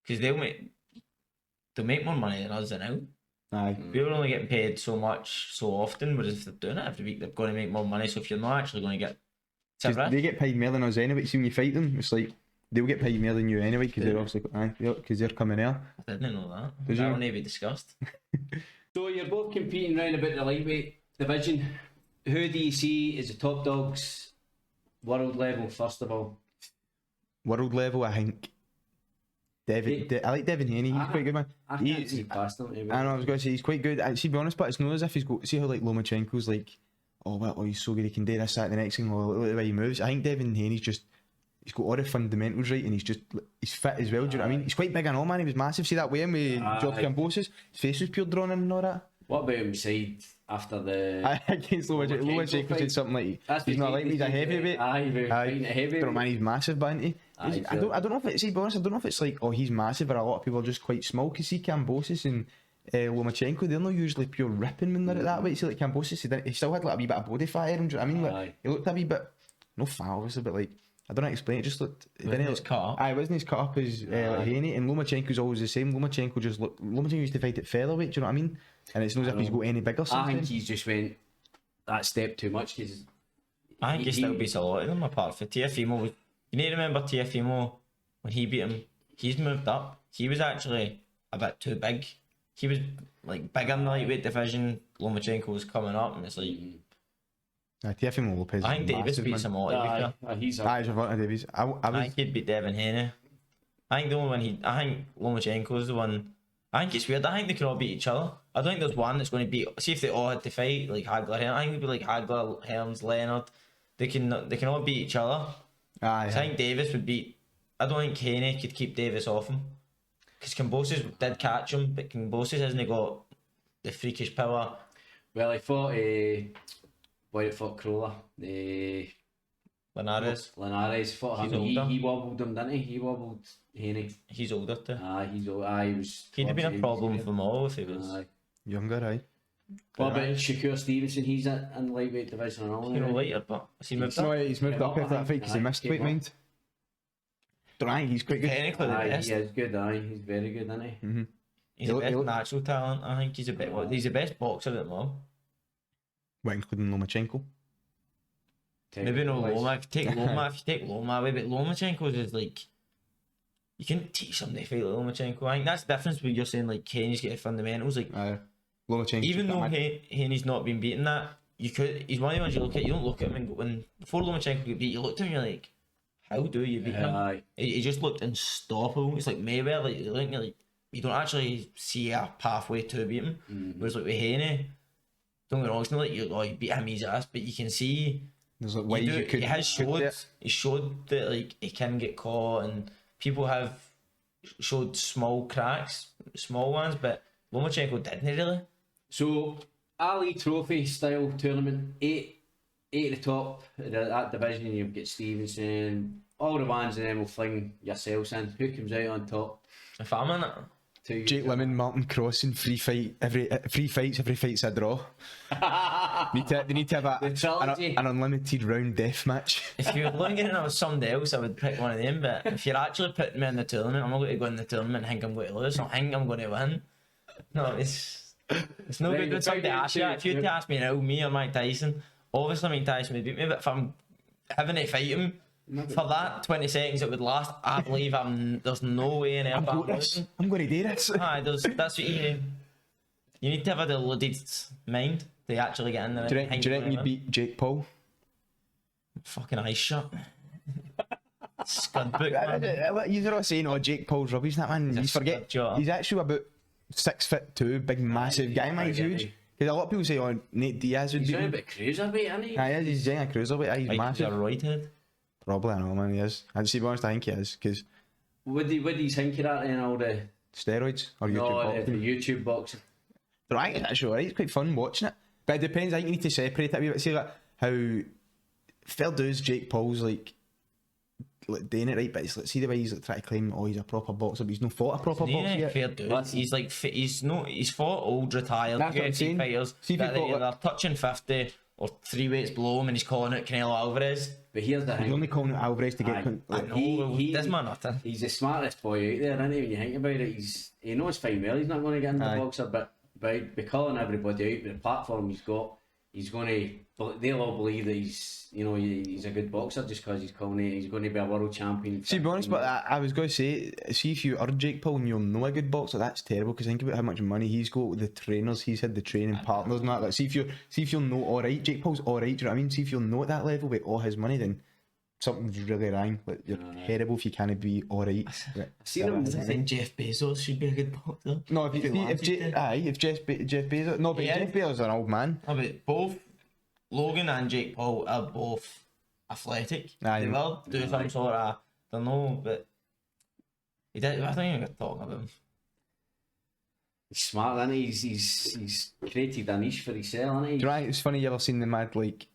Because they'll make more money than us now. Aye. People are only getting paid so much so often, whereas if they're doing it every week, they're going to make more money. So if you're not actually going to get, it's a 'Cause risk. they get paid more than us anyway. See, when you fight them, it's like they'll get paid more than you anyway because they're obviously because they're coming there. I didn't know that. Did That you? will need to be discussed. So you're both competing round about the lightweight division. who do you see as the top dogs, world level, first of all? World level, I think. I like Devin Haney. He's quite good, man. I can't see past him. I know. I was going to say he's quite good. To be honest, but it's not as if he's got. See how like Lomachenko's like, oh well, he's so good. He can do this, that, the next thing. Oh, look at the way he moves. I think Devin Haney's just. He's got all the fundamentals right, and he's fit as well. Do you know what I mean? He's quite big and all, man. He was massive. See that way with George Cambosis? His face was pure drawn in and all that. What about him side after the... Against Lomachenko said something like he's not like me, he's a heavyweight. Don't mind, he's massive, but he? I don't know if it's, to be honest, I don't know if it's like, oh, he's massive, or a lot of people are just quite small. Because see, Cambosis and Lomachenko, they're not usually pure ripping when they're at that weight. See, like Cambosis, he still had like a wee bit of body fat in him. Do you know what I mean? Like, he looked a wee bit, no fat obviously, but like, I don't know how to explain it. Just looked. Wasn't his cut up? Aye, wasn't his cut up as Haney, and Lomachenko's always the same. Lomachenko used to fight at featherweight. Do you know what I mean? And it's not as if he's got any bigger. I think he's just went that step too much. I think he still beats a lot of them apart from Tiafimo. You need to remember Tiafimo when he beat him. He's moved up. He was actually a bit too big. He was like bigger in the lightweight division. Lomachenko was coming up, and it's like. Tiafimo Lopez. I think Davis beats him all. He's Davis. I think he'd beat Devin Haney. I think the only one I think Lomachenko's the one. I think it's weird. I think they can all beat each other. I don't think there's one that's going to beat. See if they all had to fight like Hagler. I think it'd be like Hagler, Hearns, Leonard. They can all beat each other. I think Davis would beat. I don't think Haney could keep Davis off him because Cambosis did catch him, but Cambosis hasn't got the freakish power. Well, he fought boy that fought Crolla, Linares fought him. He wobbled him, didn't he? He wobbled Haney. He's older too. He's old. He'd have been a problem for them all if he was younger, aye. What about Shakur Stevenson? He's in the lightweight division and all. Later, but has he moved up? No, he's moved up after that fight because he missed weight, mind. Don't I think he's quite good. Technically, the best. He is good. He's very good, isn't he? Mm-hmm. He's the best natural talent. I think he's the best boxer at them all. What, including Lomachenko? Maybe no Loma. If you take Loma away, but Lomachenko's is like you can teach somebody to fight like Lomachenko. I think that's the difference when you're saying like Haney's got the fundamentals. Like Lomachenko, even though Haney's not been beaten that, he's one of the ones you look at. You don't look at him and go, when before Lomachenko got beat, you looked at him and you're like, how do you beat him? He just looked unstoppable. It's like Mayweather. Like you don't actually see a pathway to beat him. Whereas like with Haney, don't get me wrong, it's not like you beat him his ass, but you can see. There's like ways you could. He showed that like he can get caught, and people have showed small cracks, small ones, but Lomachenko didn't really. So Ali Trophy style tournament, eight at the top of that division. You've got Stevenson, all the ones, and then we'll fling yourselves in. Who comes out on top? If I'm in it. Jake Limond, Martin Crossan, free fights, every fight's a draw. They need to have an unlimited round death match. If you were looking at it with somebody else, I would pick one of them. But if you're actually putting me in the tournament, I'm not going to go in the tournament and think I'm going to lose. I think I'm going to win. No, it's no good when somebody asks you. If you'd ask me now, me or Mike Tyson, obviously Mike Tyson would beat me. But if I'm having to fight him, for that 20 seconds it would last, I believe there's no way in hell I'm going to do this. That's what you need to have a deluded mind to actually get in there. Do you reckon you beat Jake Paul? Fucking ice shot. Scud book, man. You're not saying, oh, Jake Paul's rubbish, that man. You forget, he's actually about 6'2", big, massive guy, man. He's huge. Because a lot of people say, oh, Nate Diaz would be. He's a bit cruiserweight, isn't he? Aye, he's a cruiserweight. He's massive. He's a right head. Probably, I know, man, he is. And to be honest, I think he is, because... Would he think of that in all the... Steroids? Or YouTube boxing? No, the YouTube boxing. I think it's actually alright, it's quite fun watching it. But it depends, I think you need to separate it a wee bit. See, like, how... fair dues, Jake Paul's, like doing it right, but it's like, see the way he's like trying to claim, oh, he's a proper boxer, but he's not fought a proper boxer yet. Fair dues. He's like, he's fought old retired UFC fighters that they're touching 50... or 3 weights below him and he's calling it Canelo Alvarez. But here's the thing. He's only calling it Alvarez to get... This man nothing. He's the smartest boy out there, isn't he, when you think about it? He knows fine well he's not going to get into the boxer, but by calling everybody out with the platform he's got, he's going to. They'll all believe that he's a good boxer just because he's going to be a world champion. See, to be honest, but I was going to say, see if you are Jake Paul and you'll know a good boxer, that's terrible. Because think about how much money he's got with the trainers, he's had the training partners and that. Like, see if you'll know all right. Jake Paul's all right. Do you know what I mean? See if you'll know at that level with all his money, then something's really wrong. Like, you're terrible if you can't be all right. I've seen him. I think Jeff Bezos should be a good boxer. No, if Jeff Bezos, no, but Jeff Bezos is an old man. No, but both Logan and Jake Paul are both athletic. They will do some sort of, I don't know, but I don't even get talking about him. He's smart, isn't he? He's created a niche for himself, hasn't he? Do you know, it's funny you ever seen the mad like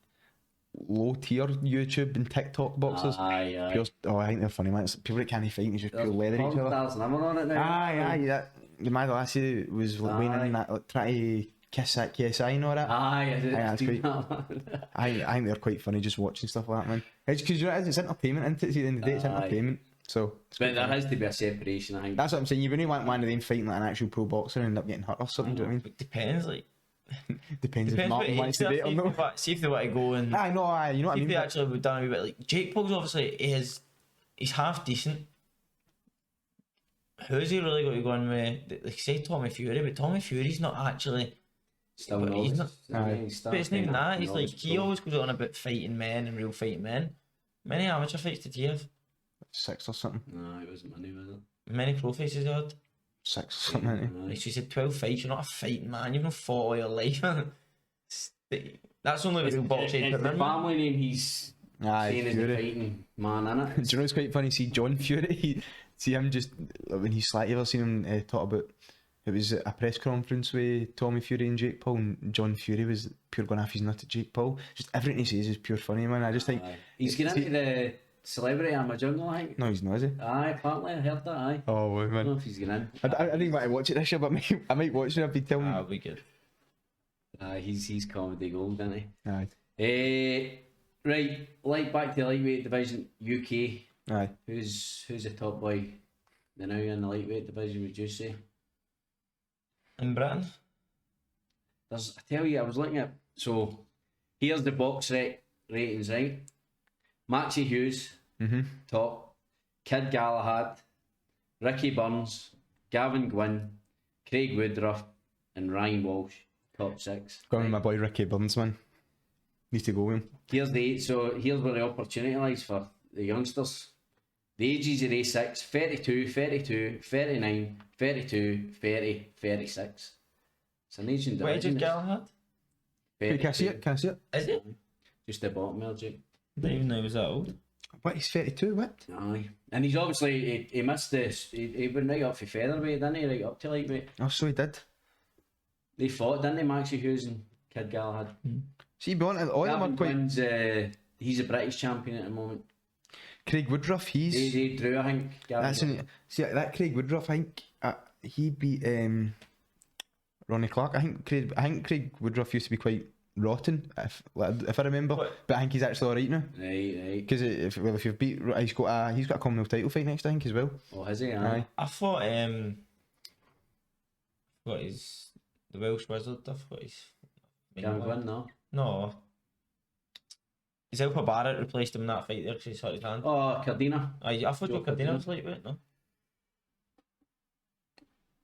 low tier YouTube and TikTok boxers? Aye. I think they're funny, man. It's people that can't fight and just pure leather each other. There's number on it now. Aye, the mad lassie was like winning in that, like, trying to kiss that KSI and all that. Aye, that's quite. I think they're quite funny just watching stuff like that, man. It's because it's entertainment, isn't it? At the end of the day, it's entertainment. So, but there has to be a separation, I think. That's what I'm saying. You wouldn't want one of them fighting like an actual pro boxer and end up getting hurt or something. Do you know what I mean? It depends, like. Depends if Martin wants to date or not. See if they want to go and. I know, you know what I mean. If they actually would done a wee bit like Jake Paul's obviously he's half decent. Who's he really got to go on with? Like say Tommy Fury, but Tommy Fury's not actually. Still but he's not. Aye. But it's not even that. He's like he always goes on about fighting men and real fighting men. Many amateur fights did he have? 6 or something. No, it wasn't many, was it? Many pro fights has he had? 6 or something. Ain't Like she said, 12 fights. You're not a fighting man. You've not fought all your life. That's only the real boxing. It's the family name he's saying is the Fury. fighting man, innit? Do you know it's quite funny? See John Fury, see him just when he's slack. You ever seen him talk about? It was a press conference with Tommy Fury and Jake Paul, and John Fury was pure going off his nut at Jake Paul. Just everything he says is pure funny, man. I just think he's getting into the celebrity I'm a jungle, I think. no, he's not, is he? Aye, apparently I heard that. Aye. Oh, well, I don't know man. if he's getting in. I didn't want to watch it this year, but I might watch it if you tell me. That'll be good. He's comedy gold, isn't he? Aye. Right, back to the lightweight division, UK. Aye. Who's the top boy now in the lightweight division? Would you say? In Britain? I tell you, I was looking at. So here's the box ratings, right? Maxie Hughes, top. Kid Galahad, Ricky Burns, Gavin Gwynn, Craig Woodruff, and Ryan Walsh, top 6. Going with my boy Ricky Burns, man. Need to go with him. Here's the 8. So here's where the opportunity lies for the youngsters. The ages of these 6, 32, 32, 39, 32, 30, 36. It's an aging division. What age is Galahad? Can I see it? Can I see it? Is it? Just the bottom there, Jake. I didn't even know he was that old. What, he's 32, what? Aye. And he's obviously, he missed this, he went right up for featherweight, didn't he? Right up to lightweight. Oh, so he did. They fought, didn't they, Maxie Hughes and Kid Galahad? See, be honest, all of them are Gavin quite... Gwynn's, he's a British champion at the moment. Craig Woodruff, he's... They drew, I think. That's see, that Craig Woodruff, I think he beat Ronnie Clark. I think Craig Woodruff used to be quite rotten, if I remember. But I think he's actually alright now. Right. Because if you've beat, he's got a Commonwealth title fight next, I think, as well. Oh, has he? Aye. I thought what is the Welsh Wizard? I thought he's Gavin Gwynn, no. No. Is Alpha Barrett replaced him in that fight there because he's hurt his hand? Oh, Cardina. I thought Joe Cardina was lightweight, no?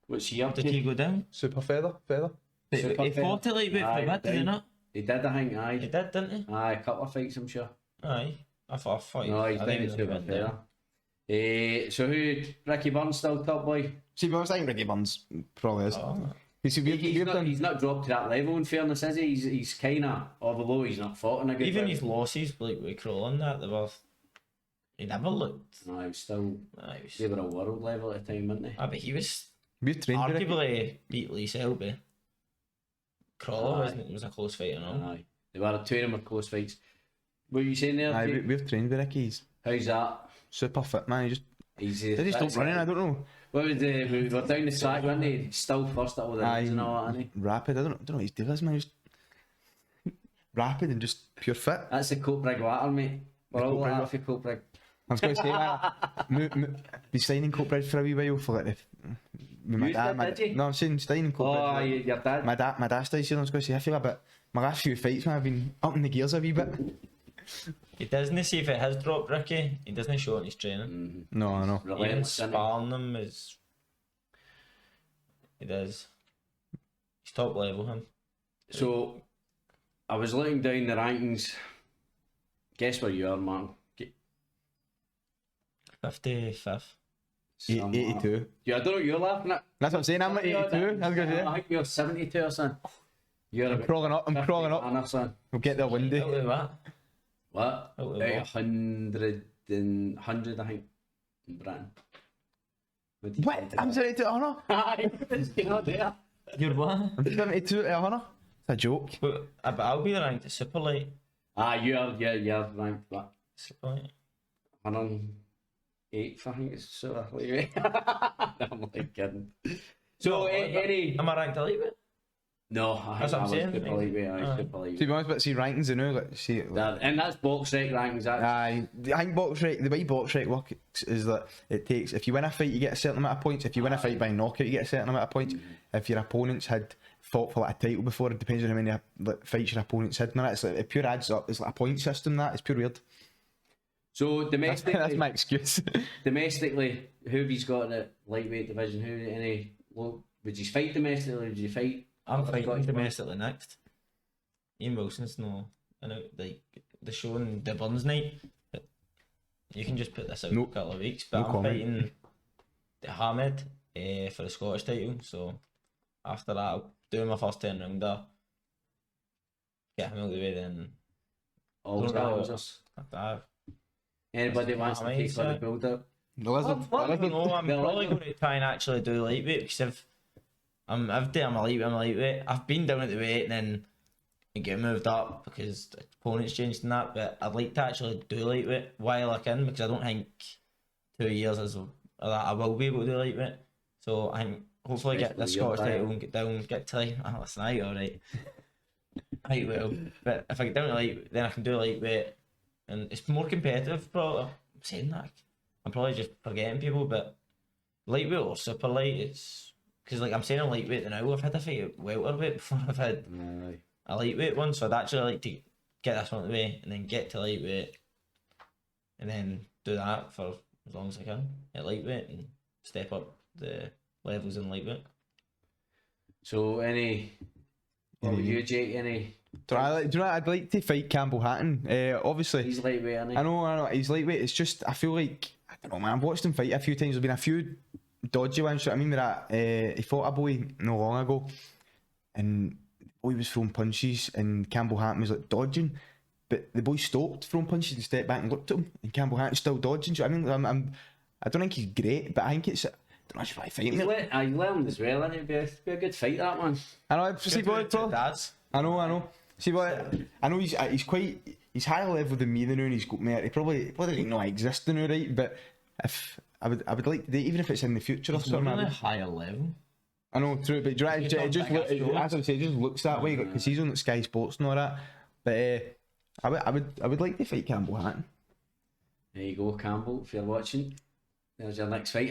What's he up Did to? he go down? Super feather. But Super he fought feather. it lightweight for a bit, did he not? He did, I think, aye. He did, didn't he? Aye, a couple of fights, I'm sure. Aye. I thought No, he's I down didn't at know he super went down. feather. So who, Ricky Burns still top boy? See, but I was thinking Ricky Burns probably is. Oh. He's not dropped to that level in fairness, is he? He's kind of, although he's not fought in a good Even fight. his losses, like with Crowell that, he never looked. No, he was still, Aye, he they was, were a world level at the time, weren't they? but he was We've trained with Ricky. arguably beat Lee Selby. Crawler was a close fight and all. Aye. They were two of them were close fights. What were you saying there? Aye, Jake? we've trained with Ricky. He's How's that? super fit, man. He's They just don't running, I don't know. What was we were down the track, weren't they? Still first at all the runs and all that, isn't he? Rapid, I don't know what his deal is, man. He's rapid and just pure fit. That's the Cope Brig water, mate. We're The all Cope Brig that for Cope Brig. I was going to say, man, be signing Cope Bridge for a wee while for like with my You dad. did you? No, I'm saying Stein and Oh, Cope. your dad. My dad started saying I was going to say I feel a bit. My last few fights, man, I've been up in the gears a wee bit. He doesn't see if it has dropped Ricky. He doesn't show it in his training. No, I know. Even Relentless, isn't he? sparring them is. He does. He's top level, him. So, I was looking down the rankings. Guess where you are, man? 55th. 82. Yeah, I don't know what you're laughing at. That's what I'm saying. I'm like 82. I was going to I say. think you're 72 or something. You're I'm about crawling up. I'm 50 crawling up. or something. We'll get there one day. Out of what? What? Out of About what? 100, I think, in Britain. What? do you What? think I'm about 72 at 100. Aye, you're not there. You're what? I'm 72 at 100. It's a joke. But I'll be ranked at super light. You're ranked, what? Super light. 108th, I think it's sort of like I'm like kidding. So, any... Am I ranked at lightweight? No, I That's think I what I'm was saying. super lightweight, Aye. super To lightweight. be honest, but see rankings, you know, like see. And that's box rec rankings, that's... I think box rec, the way box rec works is that it takes, if you win a fight, you get a certain amount of points. If you win a fight by knockout, you get a certain amount of points. If your opponents had fought for like a title before, it depends on how many like, fights your opponents had. No, it's like, it pure adds up. It's like a point system. That it's pure weird. So, That's domestically, my excuse. domestically, who have you got in the lightweight division? Who, any... Low, would you fight domestically, would you fight... I'm I've fighting got you. domestically next. Ian Wilson's no. I know, like, the show on the Burns night. You can just put this out Nope. in a couple of weeks. But No I'm comment. fighting Hamed for the Scottish title. So after that, I'll do my first 10 rounder. Get him out of the way, then All Don't know. challengers. after that. Anybody wants to take on the build-up? The lizard. I don't know. I'm The probably lizard. going to try and actually do lightweight because if I'm a lightweight. I've been down at the weight and then I get moved up because the opponents changed and that. But I'd like to actually do lightweight while I can because I don't think 2 years is that I will be able to do lightweight. So I think hopefully get the Especially Scottish your title and get down, get to like, oh, listen, I alright. I will. But if I get down to lightweight, then I can do lightweight and it's more competitive. Probably. I'm saying that. I'm probably just forgetting people, but lightweight or super light, it's because like I'm saying a lightweight now. I've had a fight at welterweight before. I've had Aye. a lightweight one, so I'd actually like to get this one out of the way and then get to lightweight, and then do that for as long as I can at lightweight and step up the levels in lightweight. So, what about you, Jake? Do you know what? I'd like to fight Campbell Hatton. Obviously, He's lightweight, isn't he? I know, he's lightweight. It's just, I feel like, I don't know, man. I've watched him fight a few times. There's been a few dodgy ones. So I mean, with that, he fought a boy no long ago, and the boy was throwing punches, and Campbell Hatton was like dodging, but the boy stopped throwing punches and stepped back and looked at him, and Campbell Hatton's still dodging. So I mean, I don't think he's great, but I think it's. I don't know if I fighting He's him. learned as well, isn't he? Be a good fight, that one. I know. See what Dads. I know. See what I know. He's quite. He's higher level than me now, and he's got me. He probably didn't know I existed now, right? But if I would like to do, even if it's in the future or It's something. not I really would- higher level. I know, true, but do you know, He's it not just big look, as well. as I say, it just looks that way because he's on Sky Sports and all that. But I would like to fight Campbell Hatton. There you go, Campbell, if you're watching. There's your next fight.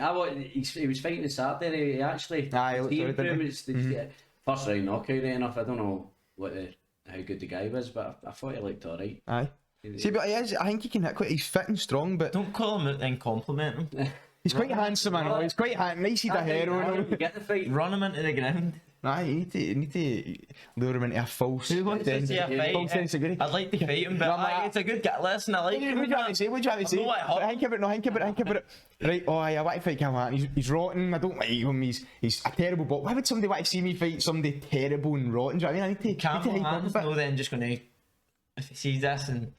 He was fighting on Saturday. He actually... Aye, he looked team good, for him, didn't he? it's the first round knockout enough. I don't know how good the guy was, but I thought he looked alright. Aye. See, but he is. I think he can hit quite. He's fit and strong, but Don't call him out and compliment him. he's quite handsome. I know. He's quite nice. He's a hero. You get the fight. Run him into the ground. Nah, you need to lure him into a false. Who wants to see a false sense of fight? security. I'd like to fight him, but No, man, it's a good guy. Listen, I like What him. do you want to say? What do you want to say? I'm not like Think about it. Right, oh, I want to fight Campbell Hatton. He's rotten. I don't like him. He's a terrible bot. Why would somebody want to see me fight somebody terrible and rotten? Do you know what I mean? I need to Campbell hype him a Hatton's bit. no then just going to, if he sees this and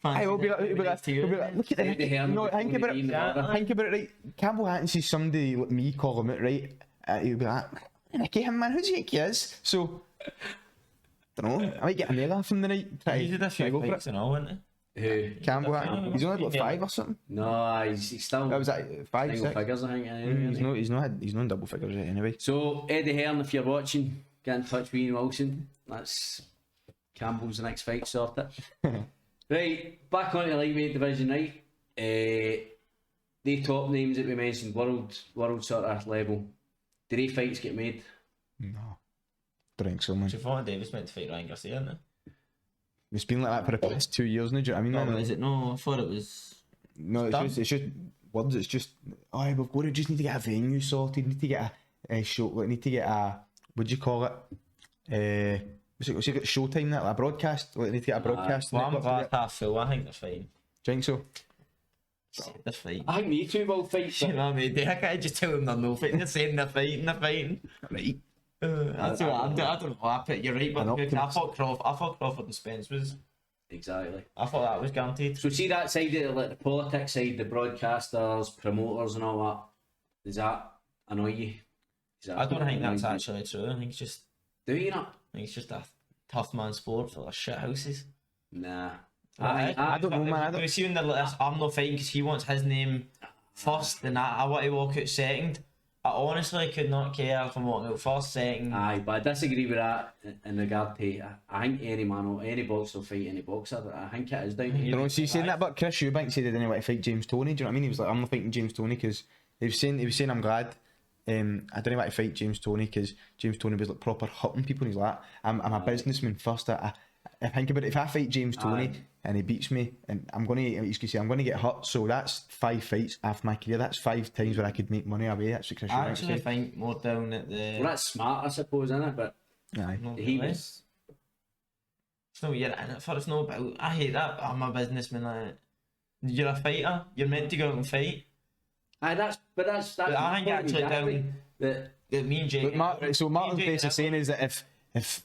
I will be like, look at the David Hearn, no, think about it. yeah. Think about it, right? Campbell Hatton sees somebody like me call him out, right? He'll be like, Nicky him, man, who do you think he is? So, don't know. I might get a nail off him the night. he did a Try few go for fights it. and all, wasn't Who? Campbell Hatton. He's only got 5 or something. No, he's still That was that 5, single 6. figures, I think. Anyway. He's not in double figures yet, anyway. So, Eddie Hearn, if you're watching, get in touch with Ian Wilson. That's Campbell's next fight sorted. Right, back on the lightweight division, right? The top names that we mentioned, world sort of level. 3 fights get made. No. Don't think so, man. So Font Davis meant to fight Ryan Garcia, isn't it? It's been like that for the past 2 years now, do you know what I mean? No, man? but is it? No, I thought it was. No, done? it's just words. It's just, oh, we've got to just need to get a venue sorted. Need to get a show. Like, need to get a, what do you call it? What's it got? Showtime, that like a broadcast. Like, need to get a broadcast. Well, I'm network glad to it. half full. I think they're fine. Do you think so? They're fine. I think me two will fight. You know what I mean? I can't just tell them they're no fighting. They're saying they're fighting. Right. That's what I don't know. I put you're right, but An because I optimist. thought Crawford and Spence was. Exactly. I thought that was guaranteed. So see that side of it, like the politics side, the broadcasters, promoters and all that, does that annoy you? I don't think that's actually true. I think it's just. Do you not? I think it's just a tough man sport for shit houses. Nah. I don't know, man. I don't. You see when they're like this, I'm not fighting because he wants his name first, and I want to walk out second. I honestly could not care if I'm walking out first, second. Aye, but I disagree with that in regard to, I think any man or any boxer will fight any boxer. I think it is down to You know, see, saying that, but Chris Eubank said he didn't want to fight James Toney. Do you know what I mean? He was like, I'm not fighting James Toney because he was saying I'm glad. I didn't want to fight James Toney because James Toney was like proper hurting people. And he's like, I'm a businessman first. I think about it. If I fight James Toney and he beats me, and I'm gonna get hurt. So that's 5 fights after my career. That's 5 times where I could make money away. That's what Chris I Eubank actually said. think more down at the. Well, that's smart, I suppose, isn't it? But Aye. Not he really. was. It's not what you're in it for. It's not about. I hate that. I'm a businessman. Like, you're a fighter. You're meant to go out and fight. Aye, that's But I my think point actually exactly. down That that me and Jake. So Martin's me and Jake basically saying is that if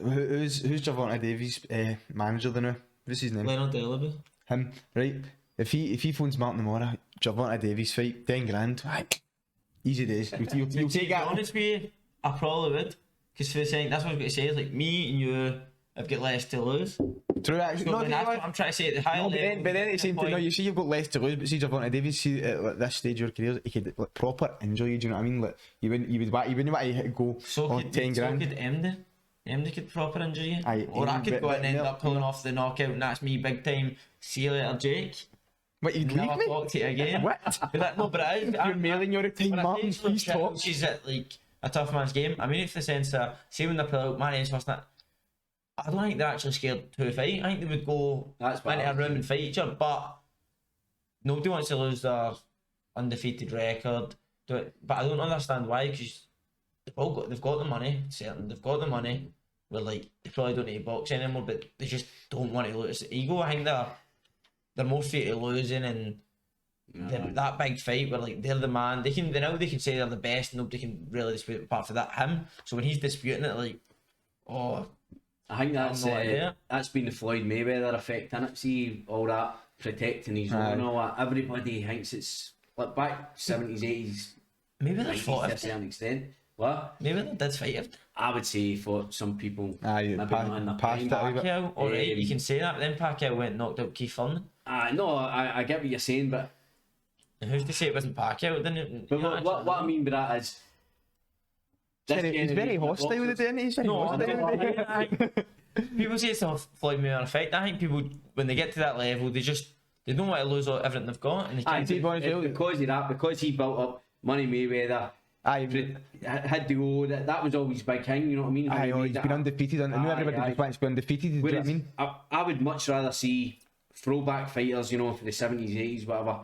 who's Gervonta Davies' manager then now? What's his name? Leonard Delaby. Him, right? If he phones Martin tomorrow, Gervonta Davies fight, 10 grand, right? Easy days. You'll To take be that. honest with you, I probably would. Because for the saying, that's what I was going to say. Is like me and you have got less to lose. True, actually. So No, then that's what I'm trying to say. At the high no, but level, then at the same time, no, point- you see you've got less to lose, but see Gervonta Davies, see at this stage of your career, he could like, proper injure you, do you know what I mean? Like, you wouldn't want to go So on could 10 grand. So could MD. MD could proper injure you. Aye, Or I could but- go but and end no- up pulling off the knockout, and that's me big time. See you later, Jake. What, you'd leave Never me? talk to you again. What? But that, no, but it is. You're mailing your time, But I Martin, think please talk. She's at like a tough man's game. I mean, it's the sense that see when they pull out my name's first. That I don't think they're actually scared to fight. I think they would go That's what into I a was room and fight each other. But nobody wants to lose their undefeated record. But I don't understand why. Because they've got the money. Certain they've got the money. Where like they probably don't need to box anymore, but they just don't want to lose ego. I think they're more fear to losing and. That big fight where like they're the man, they can say they're the best, nobody can really dispute it apart from that him. So when he's disputing it, like, oh, I think no idea. that's been the Floyd Mayweather effect, innit? it? See all that protecting his own and all that. Everybody thinks it's like back 70s, 80s, maybe they 90s fought to a it. certain extent. What? Maybe they did fight it. I would say for some people, Aye, maybe not in the past prime. that a wee bit. Pacquiao, alright, you can say that, but then Pacquiao went and knocked out Keith Thurman. No, I get what you're saying, but And who's to say it wasn't Pacquiao? Then what I mean by that is this He's very generation of hostile with it, boxers- isn't he? He's very No, hostile with it. people say it's a Floyd Mayweather effect. I think people, when they get to that level, they don't want to lose everything they've got, and they Aye, can't. to be honest, it's because of that, because he built up Money Mayweather, Aye, had to go. That was always big thing, you know what I mean? How aye, he oh, made he's that been happen. undefeated. I know Aye, everybody aye. just wants to be undefeated, do you know what I Whereas mean? I would much rather see throwback fighters, you know, for the 70s, 80s, whatever,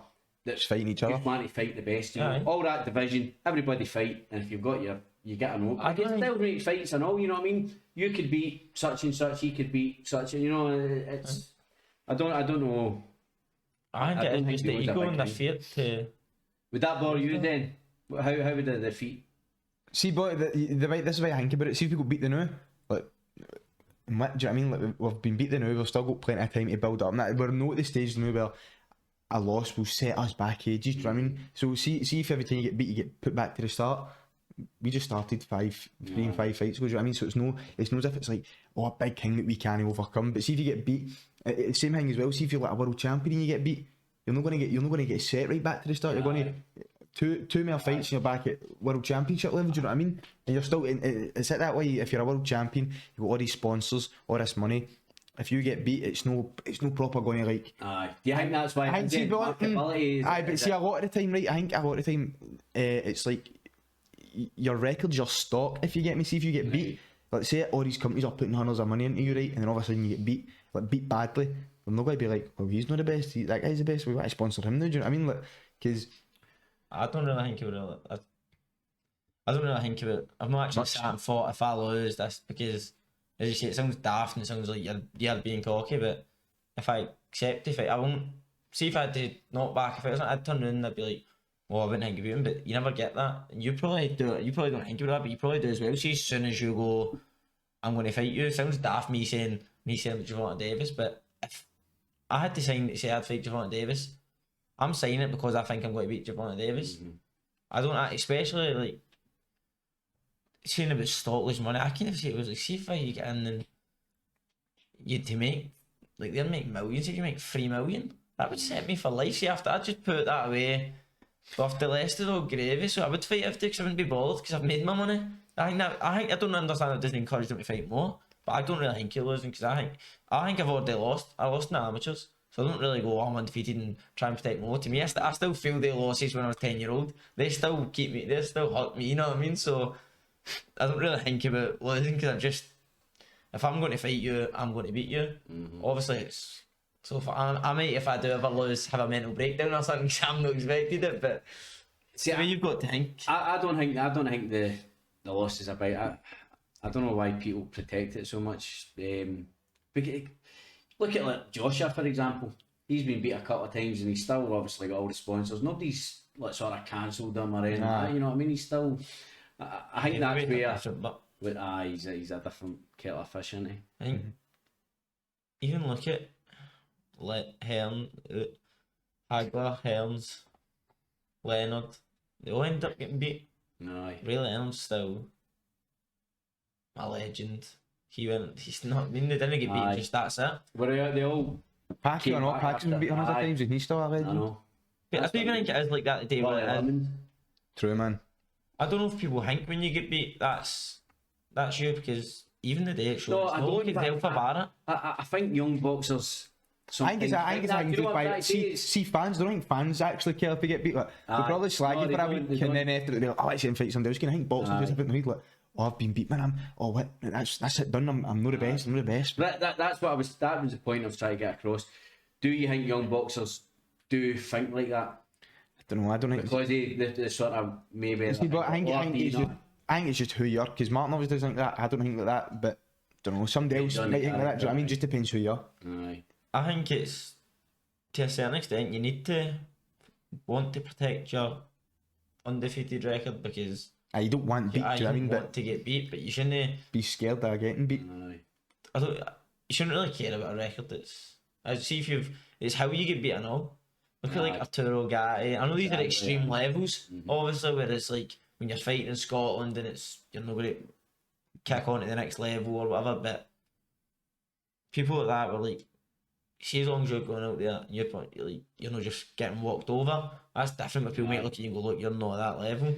Just fighting each other. just want to fight the best, you know. Aye. All that division, everybody fight, and if you've got you get a note. I guess still make fights and all, you know what I mean? You could beat such and such, he could beat such, and you know, it's. I don't know. I I think don't it think is just there the was a ego big and the thing. fear to. Mm-hmm. Would that bore you then? How would it defeat? See, but the way this is why I think about it. See, if people beat the now, like, what, do you know what I mean? Like, we've been beat the now, we've still got plenty of time to build up. And that, we're not at the stage now where a loss will set us back ages. Do you know what I mean? So see if every time you get beat, you get put back to the start. We just started 3 and 5 fights ago. Do you know what I mean? So it's no as if it's like a big thing that we can't overcome. But see if you get beat, same thing as well. See if you're like a world champion and you get beat, you're not going to get set right back to the start. You're going to two more fights and you're back at world championship level. Do you know what I mean? And you're still it's at that way. If you're a world champion, you've got all these sponsors, all this money. If you get beat, it's no proper going to like. Aye. Do you think that's why? I think see, but, marketability is- aye, but is see it- a lot of the time, right? I think a lot of the time, it's like your record's your stock, if you get me. See if you get beat, like say all these companies are putting hundreds of money into you, right, and then all of a sudden you get beat, like beat badly, they're not going to be like, well, he's not the best, that guy's the best, we want to sponsor him now, do you know what I mean? Like, because I don't really think about it. I don't really think about it. I've not actually sat and thought if I lose this, because as you say, it sounds daft and it sounds like you're being cocky, but if I accept the fight, I won't. See if I had to knock back, if it wasn't, I'd turn around and I'd be like, well, I wouldn't think about him, but you never get that. And you probably do it, you probably don't think about that, but you probably do as well. See, as soon as you go, I'm going to fight you, it sounds daft me saying Gervonta Davis, but if I had to say I'd fight Gervonta Davis, I'm signing it because I think I'm going to beat Gervonta Davis. I don't, especially like, saying about Stockley's money, I kind of say it was like, see if you get in and you'd to make, like they'll make millions, if you make 3 million, that would set me for life. See, after I'd just put that away, so after the rest is all gravy, so I would fight after because I wouldn't be bothered because I've made my money. I don't understand it doesn't encourage them to fight more, but I don't really think you're losing because I think I've already lost. I lost in the amateurs, so I don't really go, oh, I'm undefeated and try and protect more. To me, I still feel the losses when I was 10-year-old. They still keep me, they still hurt me, you know what I mean? So I don't really think about losing because if I'm going to fight you, I'm going to beat you. Obviously, it's so I might, if I do ever lose, have a mental breakdown or something because I'm not expected it. But see, I mean, you've got to think. I don't think the loss is about. I don't know why people protect it so much. Because, look at like Joshua, for example. He's been beat a couple of times and he's still obviously got all the sponsors. Nobody's like sort of cancelled him or anything. You know what I mean? He's still. I think that's where. He's a different kettle of fish, isn't he? I think. Even look at Hagler, Hearns, Leonard. They all end up getting beat. No. Ray Leonard's still a legend. He's not. I mean, they didn't get beat. Just that's it. Were they all? Packy or not, Packy's been beat hundreds of times and he's still a legend. I know. But I don't even think it is like that today. True, man. I don't know if people think when you get beat that's you, because even the day it shows, I don't can tell for Barrett. I think young boxers. I think it's by see fans. I don't think fans actually care if they get beat. Like, they'll probably slag you for a week and then after they're like, oh, let's see him fight somebody else. Can I think boxing just a bit annoyed like, oh, I've been beat, man. That's it done. I'm not the best. I'm not the best. That's what that was the point I was trying to get across. Do you think young boxers do think like that? I don't know. I don't think because they sort of maybe. See, but I think it's just who you are. Because Martin always does think that. I don't think like that, but I don't know. Somebody else might think like that. Do you know what I mean? Just depends who you are. Aye. I think it's to a certain extent you need to want to protect your undefeated record because you don't want beat. Do you know what I mean? Want to get beat, but you shouldn't be scared of getting beat. You shouldn't really care about a record that's. I see if it's how you get beat and all. Look at like Arturo Gatti. I know these are extreme levels, obviously, where it's like when you're fighting in Scotland and you're not going to kick on to the next level or whatever, but people like that were like, see, as long as you're going out there and you're not just getting walked over, that's different. But people might look at you and go, look, you're not at that level.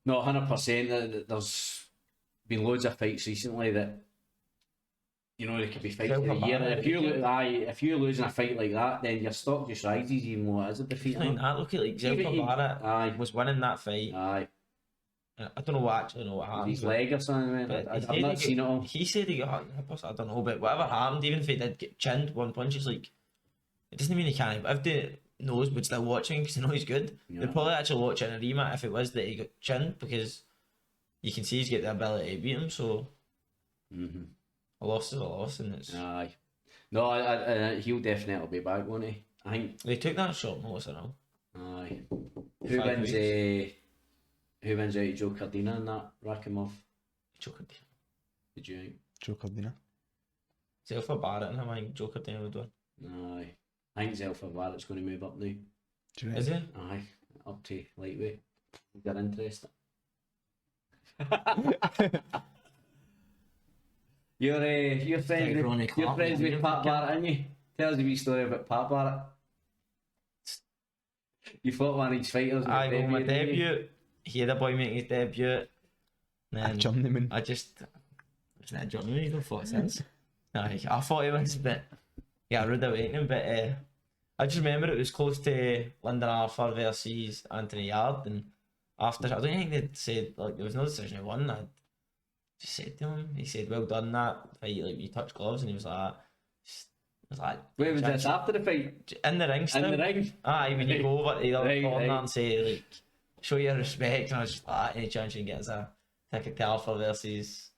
No, 100%. There's been loads of fights recently that, you know, they could be fighting for a year. If you're losing a fight like that, then your stock just rises even more as a defeat. Look at like Zelfa Barrett was winning that fight. Aye. I don't know what happened. His leg or something. I've not seen it all. He said he got hurt. I don't know, but whatever happened, even if he did get chinned one punch, it's like it doesn't mean he can't. But if they knows but still watching because they know he's good, they'd probably actually watch it in a rematch if it was that he got chinned because you can see he's got the ability to beat him. So a loss is a loss, and it's no. He'll definitely be back, won't he? I think they took that short notice and all. Aye. Who wins out Joe Cardina in that Rakimov? Joe Cardina. Did you think? Joe Cardina. Zelfa Barrett and him, I think Joe Cardina would win. Aye. I think Zelfa Barrett's going to move up now. Is he? Aye. Up to lightweight. If they're interested. You're friends with Pat Barrett, aren't you? Tell us a wee story about Pat Barrett. You fought one of his fighters. Aye, my debut. He had a boy making his debut. A journeyman. Wasn't it a journeyman? He's not fought since. Aye, I thought he was, but yeah, I rude away him. But I just remember it was close to Lyndon Arthur versus Anthony Yard, and after, I don't think they said, like, there was no decision who won. I just said to him, he said, well done that fight, like, you touched gloves, and he was like, Where was this after the fight? in the ring still. In the ring? Aye, when you go over to the other Right, corner right. and say, like, show your respect, and I was just like, any chance you can get us a ticket to Alpha versus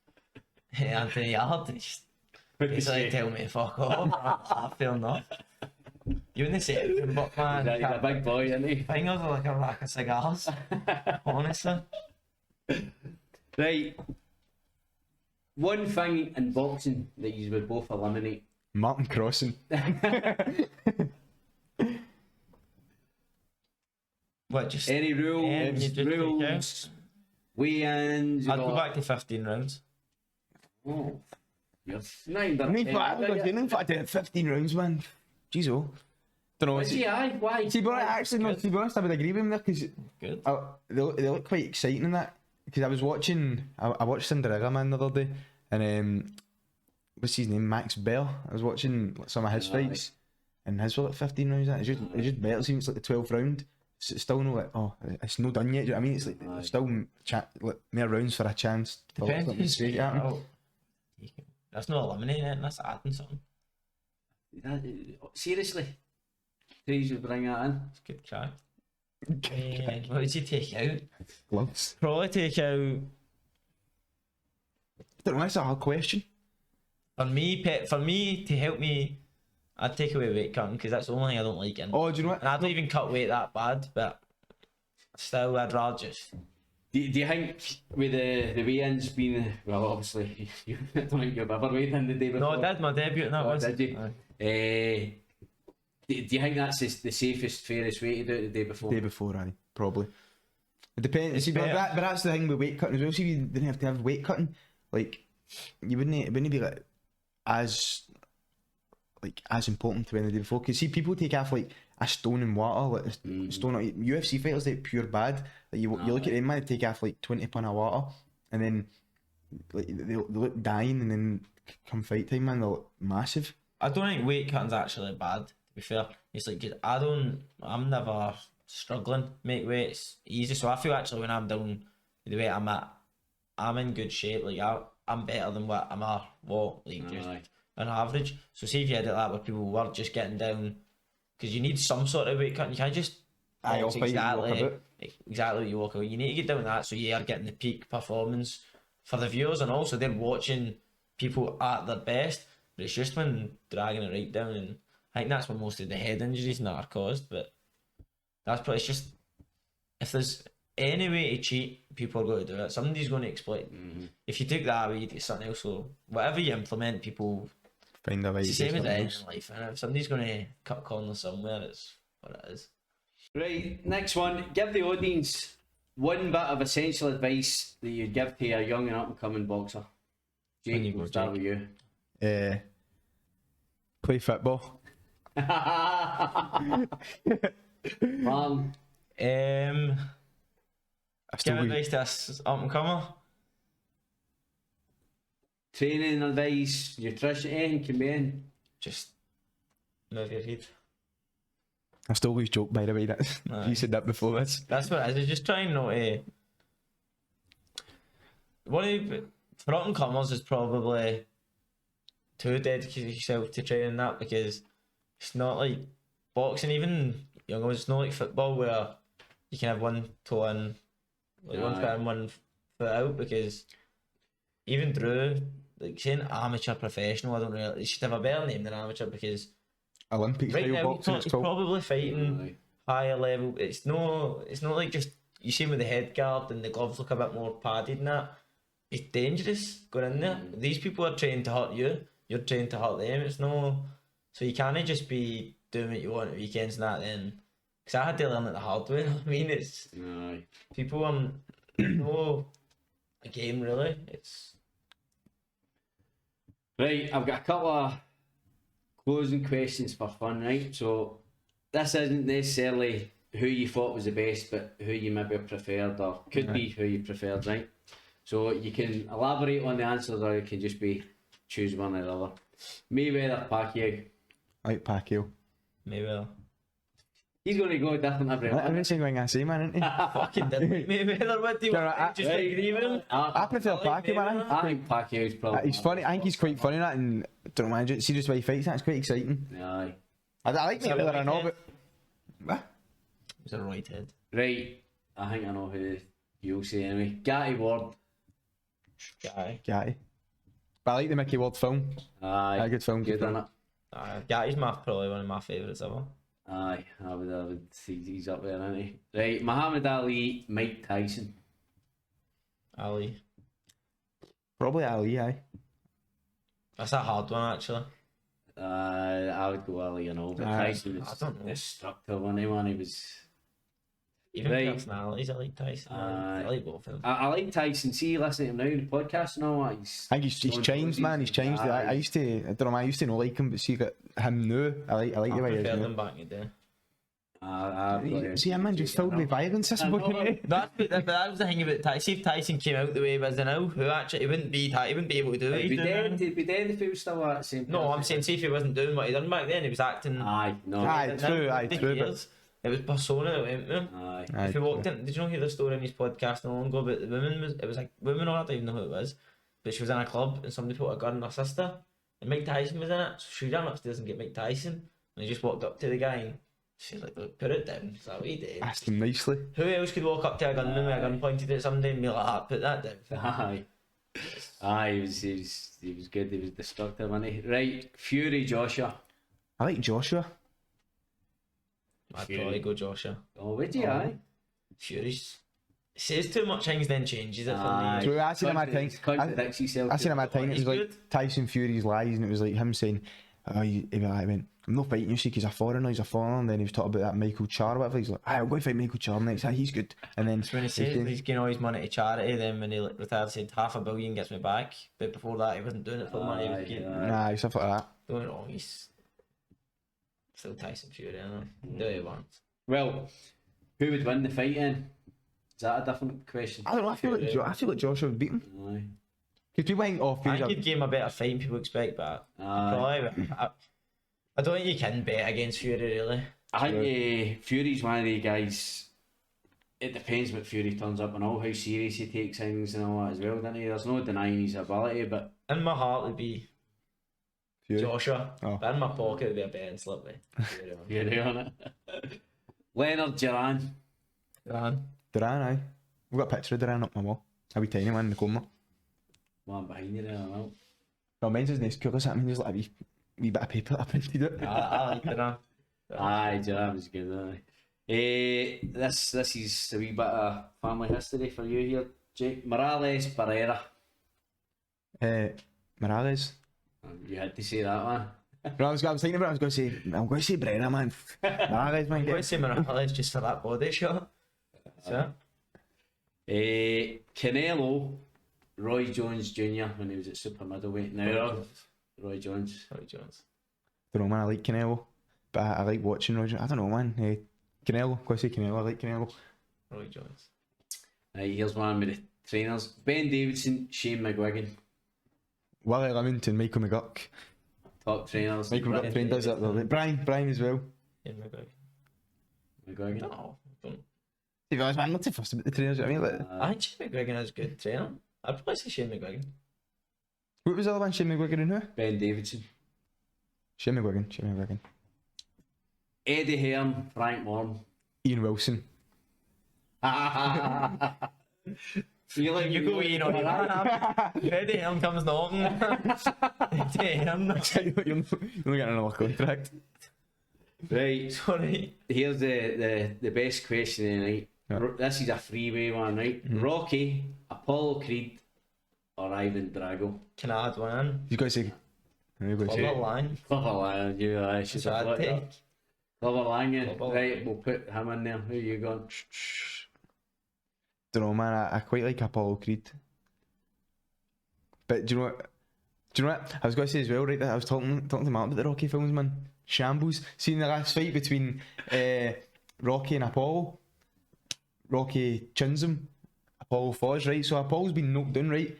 Anthony Yard? And he's like, tell me to fuck off. I feel enough. You wouldn't say anything, but man, He's a big boy, isn't he? fingers are like a rack of cigars, honestly. Right. One thing in boxing that you would both eliminate. Martin Crossan. What, just Any you rules, just take rules, weigh-ins. I'd go back to 15 rounds. Oh, you're not even done I mean, 10, I are you? did 15 rounds, man. Jeez, oh. Don't know. Is he? Aye, why? To be honest, actually, no, to be honest, I would agree with him there because Good. they look quite exciting in that. Because I was watching, I watched Cinderella Man the other day, and what's his name, Max Bell. I was watching some of his fights, and his were like 15 rounds. It's just better. Seems like the 12th round. It's still no like, oh, it's no done yet. Do you know what I mean? It's like there's still like more rounds for a chance. For Depends something who's straight at him. That's not eliminating it, that's adding something. Seriously? Please bring that in. It's good crack. What would you take out? Gloves. Probably take out, Don't know. That's a hard question. for me to help me, I'd take away weight cutting because that's the only thing I don't like. Oh, do you know what? And I don't even cut weight that bad, but still, I'd rather just. Do you think with the weigh-ins being, well, obviously, I don't think you've ever weighed in the day before. No, I did my debut and that Oh, was. did you? Aye. Do you think that's the safest, fairest way to do it the day before? Day before, aye, probably. It depends. It's See, but better. that's the thing with weight cutting as well. See, if you didn't have to have weight cutting, like you wouldn't. It wouldn't be like as important to when the day before. Because see, people take off like a stone in water, like a stone. UFC fighters like pure bad. Like you look at them, man, they take off like 20 pound of water, and then like they look dying, and then come fight time, man, they look massive. I don't think weight cutting's actually bad, to be fair. It's like, I'm never struggling to make weight. It's easy. So I feel actually when I'm down the weight I'm at, I'm in good shape. Like I'm better than what I'm at, just on average. So see if you had it like where people were just getting down, because you need some sort of weight cutting. You can't just Aye, box I'll fight you and walk exactly what you walk away. You need to get down that so you are getting the peak performance for the viewers, and also they're watching people at their best. But it's just when dragging it right down, and I think that's what most of the head injuries and that are caused. But that's probably, it's just, if there's any way to cheat, people are going to do it. Somebody's going to exploit it. If you take that away, you do something else. So whatever you implement, people, Find a way. it's the to do same as something anything else. in life. And if somebody's going to cut corners somewhere, it's what it is. Right, next one. Give the audience one bit of essential advice that you'd give to a young and up-and-coming boxer. When you Jake, go, we'll start Jake. with you. Play football. Man, I still Give advice to us up and comer. training advice, nutrition, anything can be in. Just move your head. I still always joke, by the way. That Aye. you said that before. That's what it is. Just trying not to. For up and comers is probably to dedicate yourself to training that, because it's not like boxing, even young ones, it's not like football where you can have one toe in, like one Aye. foot in, one foot out, because even through, like saying amateur professional, I don't know, they should have a better name than amateur, because Olympic right style now boxing, it's he's called. probably fighting Aye. higher level. It's not like just, you see him with the head guard and the gloves look a bit more padded and that. It's dangerous going in there. These people are trained to hurt you. You're trained to hurt them. It's no, so you can't just be doing what you want at weekends and that. Then, because I had to learn it the hard way. I mean, it's Aye. people. No, a game really. It's Right, I've got a couple of closing questions for fun, right? So this isn't necessarily who you thought was the best, but who you maybe preferred, or could be who you preferred, right? So you can elaborate on the answers, or it can just be choose one or the other. Mayweather, Pacquiao. I like Pacquiao. maybe. He's going to go different every I'm month. not saying what I say, man, isn't he? Fucking didn't like Mayweather. What do you Yeah, want? Just agree with him? I prefer Pacquiao, man. I think Pacquiao's probably. He's funny. I think he's quite funny, that, and I don't know, man. See just the way he fights, that's quite exciting. Aye. I like Is that Mayweather, right, I know, Ed? but. What? He's a right head. Right, I think I know who you'll say anyway. Gatty Ward. Guy. Gatty. But I like the Mickey Ward film. Aye. A good film. Good on it. Gatty's probably one of my favourites ever. Aye, I would see he's up there, isn't he? Right, Muhammad Ali, Mike Tyson. Ali. Probably Ali, aye. That's a hard one, actually. I would go Ali, but Aye. Tyson was I don't know. destructive, wasn't he, man? He was. Even Right. personalities, I like Tyson. I like both of them. I like Tyson. See, listening to him now in the podcast and all that. I think he's changed, man. He's changed. I used to, I don't know, man, I used to not like him, but see, got him now. I like the way he is preferred now. them back in the day. See, him, man, just filled with violence this morning. That was the thing about Tyson. See if Tyson came out the way he was now, who actually he wouldn't be able to do it. He'd be dead if he was still at the same. No, I'm saying see if he wasn't doing what he done back then, he was acting. Aye, no. Aye, true, but. It was persona that went with him. Aye. If he walked in, did you know hear the story in his podcast not long ago about the woman? It was like women, I don't even know who it was, but she was in a club and somebody put a gun on her sister, and Mike Tyson was in it, so she ran upstairs and get Mike Tyson, and he just walked up to the guy and she's like, "Look, put it down." Is that what he did? Asked him nicely. Who else could walk up to a gunman with a gun pointed at somebody and be like, "Ah, put that down"? Aye. Aye, he was good. He was destructive, wasn't he? Right, Fury Joshua. I like Joshua. I'd probably go Joshua. Oh, would you? Aye. Fury's says too much things, then changes it for Aye. me. True, I seen him at times. Contradicts himself. I seen him at times. It He's was like good. Tyson Fury's lies, and it was like him saying, "Oh, he went, I'm not fighting you, see, because he's a foreigner. He's a foreigner." And then he was talking about that Michael Char or whatever. He's like, "I'm going to fight Michael Char next. He's good." And then When he says he's giving all his money to charity, then when he retired, he said $500 million gets me back. But before that, he wasn't doing it for money. He was getting nah, stuff like that. going wrong. He's still Tyson Fury, I know. Do what he wants. Well, who would win the fight then? Is that a different question? I don't know. I feel like Joshua would beat him. Aye. Because people think, "Oh, I Fury's think a he'd give him a better fight than people expect, but Aye. probably. I don't think you can bet against Fury, really. I think Fury's one of the guys. It depends what Fury turns up and all, how serious he takes things and all that as well, doesn't he? There's no denying his ability, but In my heart would be Fury. Joshua, Oh. but in my pocket would be a betting slip. Fury. Fury on it. Leonard Duran. Man. Duran, aye. We've got a picture of Duran up my wall. A wee tiny one in the corner. One behind you there, I know. No, mine's as nice cool as that. I mean, there's like a wee bit of paper up into it. I like that. Aye, Duran was good, aye. This is a wee bit of family history for you here, Jake. Morales Barrera. Morales. You had to say that one. No, I was thinking about it. I was going to say Brenner, man. Morales, man. I'm going to say Morales just for that body shot. So, Canelo, Roy Jones Jr. when he was at super middleweight. Now, Roy Jones. Roy Jones. Don't know, man. I like Canelo, but I like watching Roy Jones. I don't know, man. Canelo. Go say Canelo. I like Canelo. Roy Jones. Right, here's one with the trainers. Ben Davidson, Shane McGuigan. Willie Lemington, Michael McGurk. Top trainers. Michael McGurk trained us at the Brian as well. In McGuigan. McGuigan. No, don't. To be honest, man, I'm not too fussed about the trainers. You know what I mean, like, I think Shane McGuigan is a good trainer. I'd probably say Shane McGuigan. what was the other one? Shane McGuigan and who? Ben Davidson. Shane McGuigan. Eddie Hearn, Frank Warren. Ian Wilson. You like You go in on that. Eddie Hearn comes knocking. Eddie Hearn. You're only getting another contract. Right, Sorry. here's the best question of the night. Yeah. This is a freeway one, right? Rocky, Apollo Creed, or Ivan Drago? Can I add one in? You got to say. You got to Clever say. line. Clever Lion, you should That's what have I'd looked take. up. Clever Lion, Clever right, Lion. we'll put him in there. Who you going? Don't know, man. I quite like Apollo Creed. But do you know what? I was going to say as well, right? That I was talking to Mark about the Rocky films, man. Shambles. Seeing the last fight between Rocky and Apollo. Rocky chins him. Apollo falls, right? So Apollo's been knocked down, right?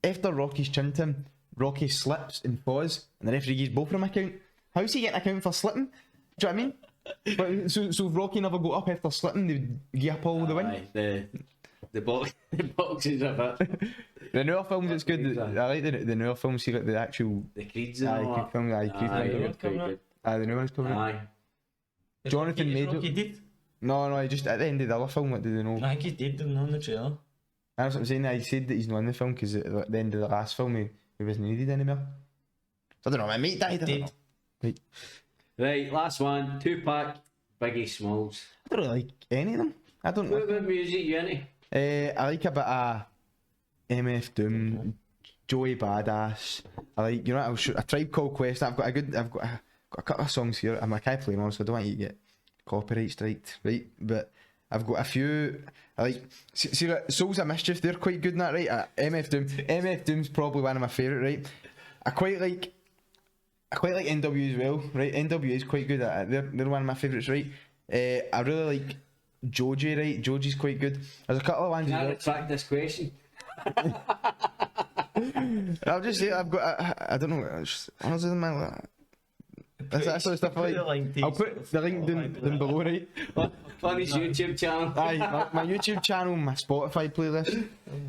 After Rocky's chinned him, Rocky slips and falls, and the referee gives both of them a count. How's he getting a count for slipping? Do you know what I mean? But, so if Rocky never got up after slipping, they'd give up all the win. Aye, the boxes are a bit. The newer films, it's good. Exactly. I like the newer films. See, like the actual. The Creeds and Aye, all Creed that. films. Aye, Creed Aye, films. they're they're coming quite up. good. Aye, the new one's coming. out. Aye. Jonathan Major. Rocky did. No, just at the end of the other film, what did they know? I think he's dead, didn't know in the trailer. That's what I'm saying. I said that he's not in the film because at the end of the last film, he wasn't needed anymore. So I don't know. My mate died. I don't know. Right. Right, last one. Tupac, Biggie Smalls. I don't really like any of them. I don't What know. about music, you into? I like a bit of MF Doom, Joey Badass. I like, you know, a Tribe Called Quest. I've got a couple of songs here. I can't play them all, so I don't want you to get copyright striked, right? But I've got a few. I like see like Souls of Mischief. They're quite good in that, right? MF Doom's probably one of my favourite, right? I quite like NW as well, right? NW is quite good at it. They're one of my favourites, right? I really like Joji, right? Joji's quite good. There's a couple of ones. Can as I well. retract this question? I'll just say I've got. I don't know. Honestly, man, that's that sort of stuff. I like. I'll put the link down below, right? On his YouTube channel. Aye, my YouTube channel, my Spotify playlist,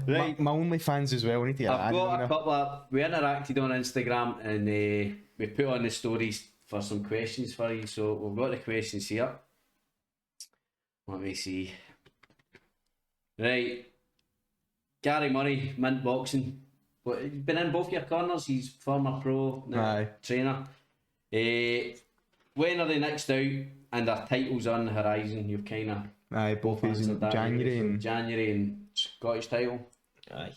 Right. my OnlyFans as well. I need to get I've that got added a in couple of. We interacted on Instagram and we put on the stories for some questions for you. So we've got the questions here. Let me see. Right. Gary Murray, Mint Boxing. But he's been in both your corners. He's former pro Aye. trainer. When are they next out and their titles on the horizon? You've kind of Aye, both is in answered that. January So and January and Scottish title. Aye.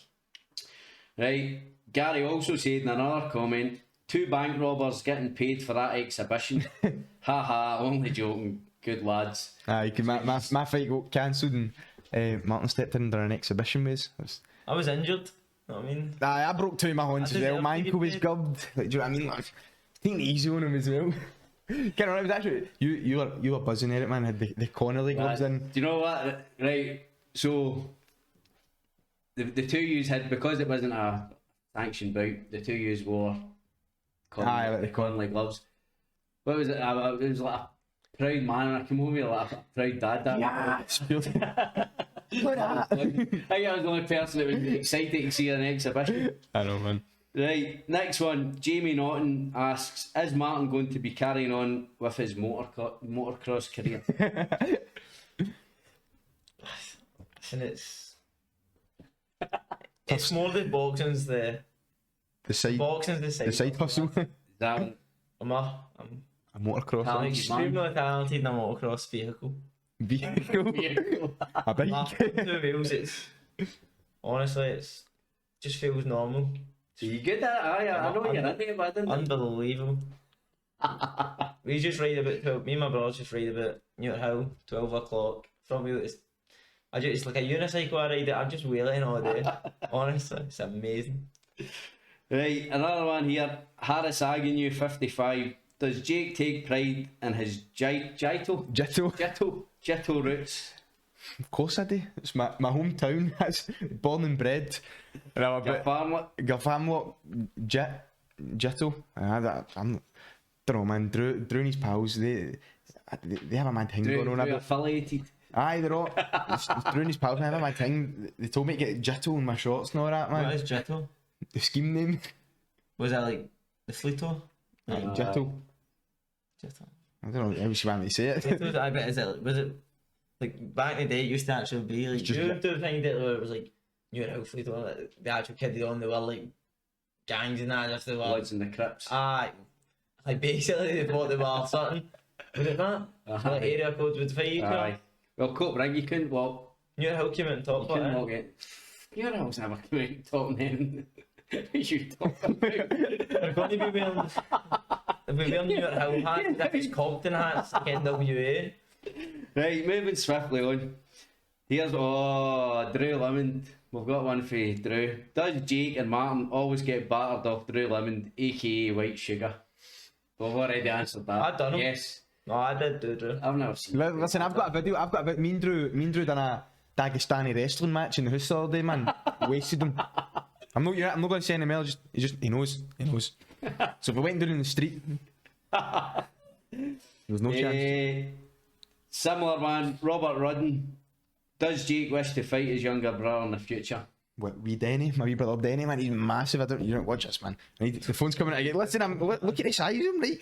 Right. Gary also said in another comment, 2 bank robbers getting paid for that exhibition. Haha, only joking. Good lads. aye. 'Cause my fight got cancelled and Martin stepped in during an exhibition with us. I was injured. Know what I mean? Aye, I broke 2 of my horns I as well. deserve My to get ankle was paid. gubbed. Like, do you know what I mean? Like, taking it easy on him as well. Can't remember. It was actually you were buzzing at it, man. Had the Connelly gloves in. Do you know what? Right. So the 2 yous had, because it wasn't a sanctioned bout, the 2 yous wore Aye, like the Connelly gloves. What was it? It was like a proud man, and I came over like a proud dad. That Look at that. I think I was the only person that was excited to see an exhibition. I know, man. Right, next one. Jamie Norton asks, is Martin going to be carrying on with his motocross career? Listen, it's more the boxing's the The boxing's the side hustle. That I'm A motocross Alex. extremely talented in a motocross vehicle. vehicle. A bike. Apart from 2 wheels, it's honestly it's just feels normal. you good at it? Aye, I know you're into it, but I didn't. Unbelievable. We just ride about 12. Me and my brothers just ride about Newt Hill, 12 o'clock. From me, it's like a unicycle I ride it. I'm just wheeling all day. Honestly, it's amazing. Right, another one here. Harris Agnew, 55. Does Jake take pride in his Jito roots? Of course I do. It's my hometown. That's born and bred. And I'm a bit Garfamlock Jitto. I'm don't know, man. Drew and his pals, they have a mad thing going on. Drew affiliated. Aye, they're all it's Drew and his pals. They have a mad thing. They told me to get Jitto in my shorts and all that, man. What is Jitto? The scheme name. Was that like the Fleeto? Aye, Jitto. Jitto. I don't know how you want me to say it. Jitto, I bet, was it like back in the day? It used to actually be like Just you do the thing that where it was like New Hill Fleeto, like, the actual kid on they were like gangs and that, just they were. Bloods and the Crips. Aye, like basically they thought they were something. Was it that? Uh-huh. Like area codes would fight you. Aye. Well, Cope Rig, you couldn't walk. New Hill came in You top couldn't of walk it. Your house never came out top then. You talk about. They're going to be wearing. If we wear New Hill hats, if it's Compton hats, like NWA. Right, moving swiftly on. Here's Drew Limond. We've got one for Drew. Does Jake and Martin always get battered off Drew Limond, aka White Sugar? We've already answered that. I done him. Yes. No, I did do Drew. I've never seen. Listen, I've got a video. Me and Drew done a Dagestani wrestling match in the house the other day, man. Wasted him. I'm not going to say any more. He knows. So if we went down in the street, There was no chance. Similar one, Robert Rudden. Does Jake wish to fight his younger brother in the future? What, wee Denny, my wee brother Denny, man, he's massive. You don't watch this, man. The phone's coming out again. Listen, look at the size of him, right?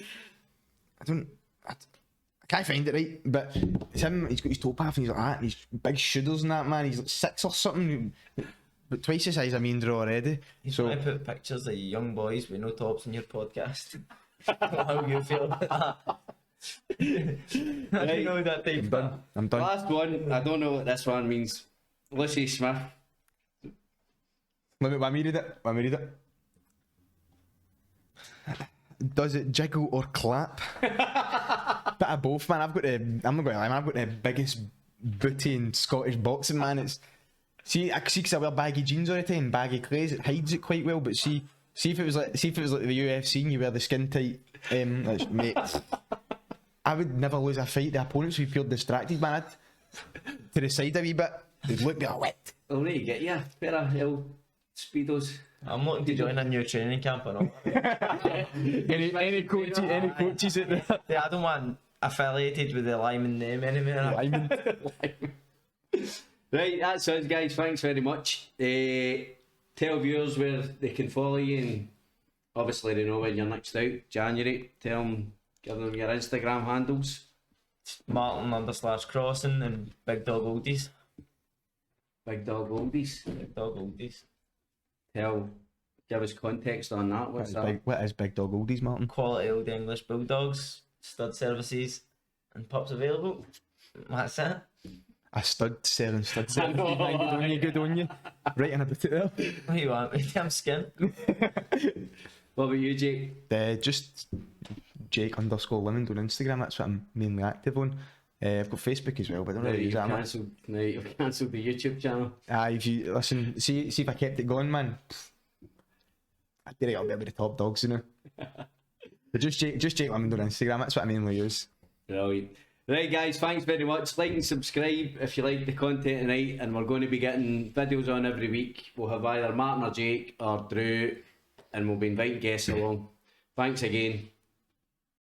I can't find it, right? But it's him, he's got his toe path and he's like that, and he's big shoulders and that, man. He's like 6 or something, but twice the size of me and Drew already. So I put pictures of young boys with no tops on your podcast. How you feel about that? I don't know that type. I'm done. Last one, I don't know what this one means. Lucy Smith. Let me read it. Does it jiggle or clap? Bit of both, man. I'm not going to lie, man. I've got the biggest booty in Scottish boxing, man. It's see, because I wear baggy jeans all the time, baggy clothes. It hides it quite well. But see if it was like the UFC and you wear the skin tight, mate. I would never lose a fight. The opponents would be pure distracted, man. To the side a wee bit, they'd look me a wet. I'll need to get you a pair of Hill Speedos. I'm looking to join a new training camp and all. any coaches at there? Yeah, I don't want affiliated with the Lyman name anymore. Lyman. Right, that's us, guys. Thanks very much. Tell viewers where they can follow you, and obviously they know when you're next out, January. Give them your Instagram handles. Martin_Crossan and Big Dog Oldies. Big Dog Oldies. Big Dog Oldies. Give us context on that. What's that? What is Big Dog Oldies, Martin? Quality old English bulldogs, stud services, and pups available. That's it. A stud selling stud selling. Good on you. Right in a bit there. What do you want? I'm skin. What about you, Jake? Just Jake_Limond on Instagram. That's what I'm mainly active on. I've got Facebook as well, but I don't really use that much. You've cancelled the YouTube channel. If you listen, see if I kept it going, man. I'd be right up there with the top dogs, you know. But just Jake Limond on Instagram. That's what I mainly use. Brilliant. Right, guys, thanks very much. Like and subscribe if you like the content tonight, and we're going to be getting videos on every week. We'll have either Martin or Jake or Drew, and we'll be inviting guests along. Thanks again.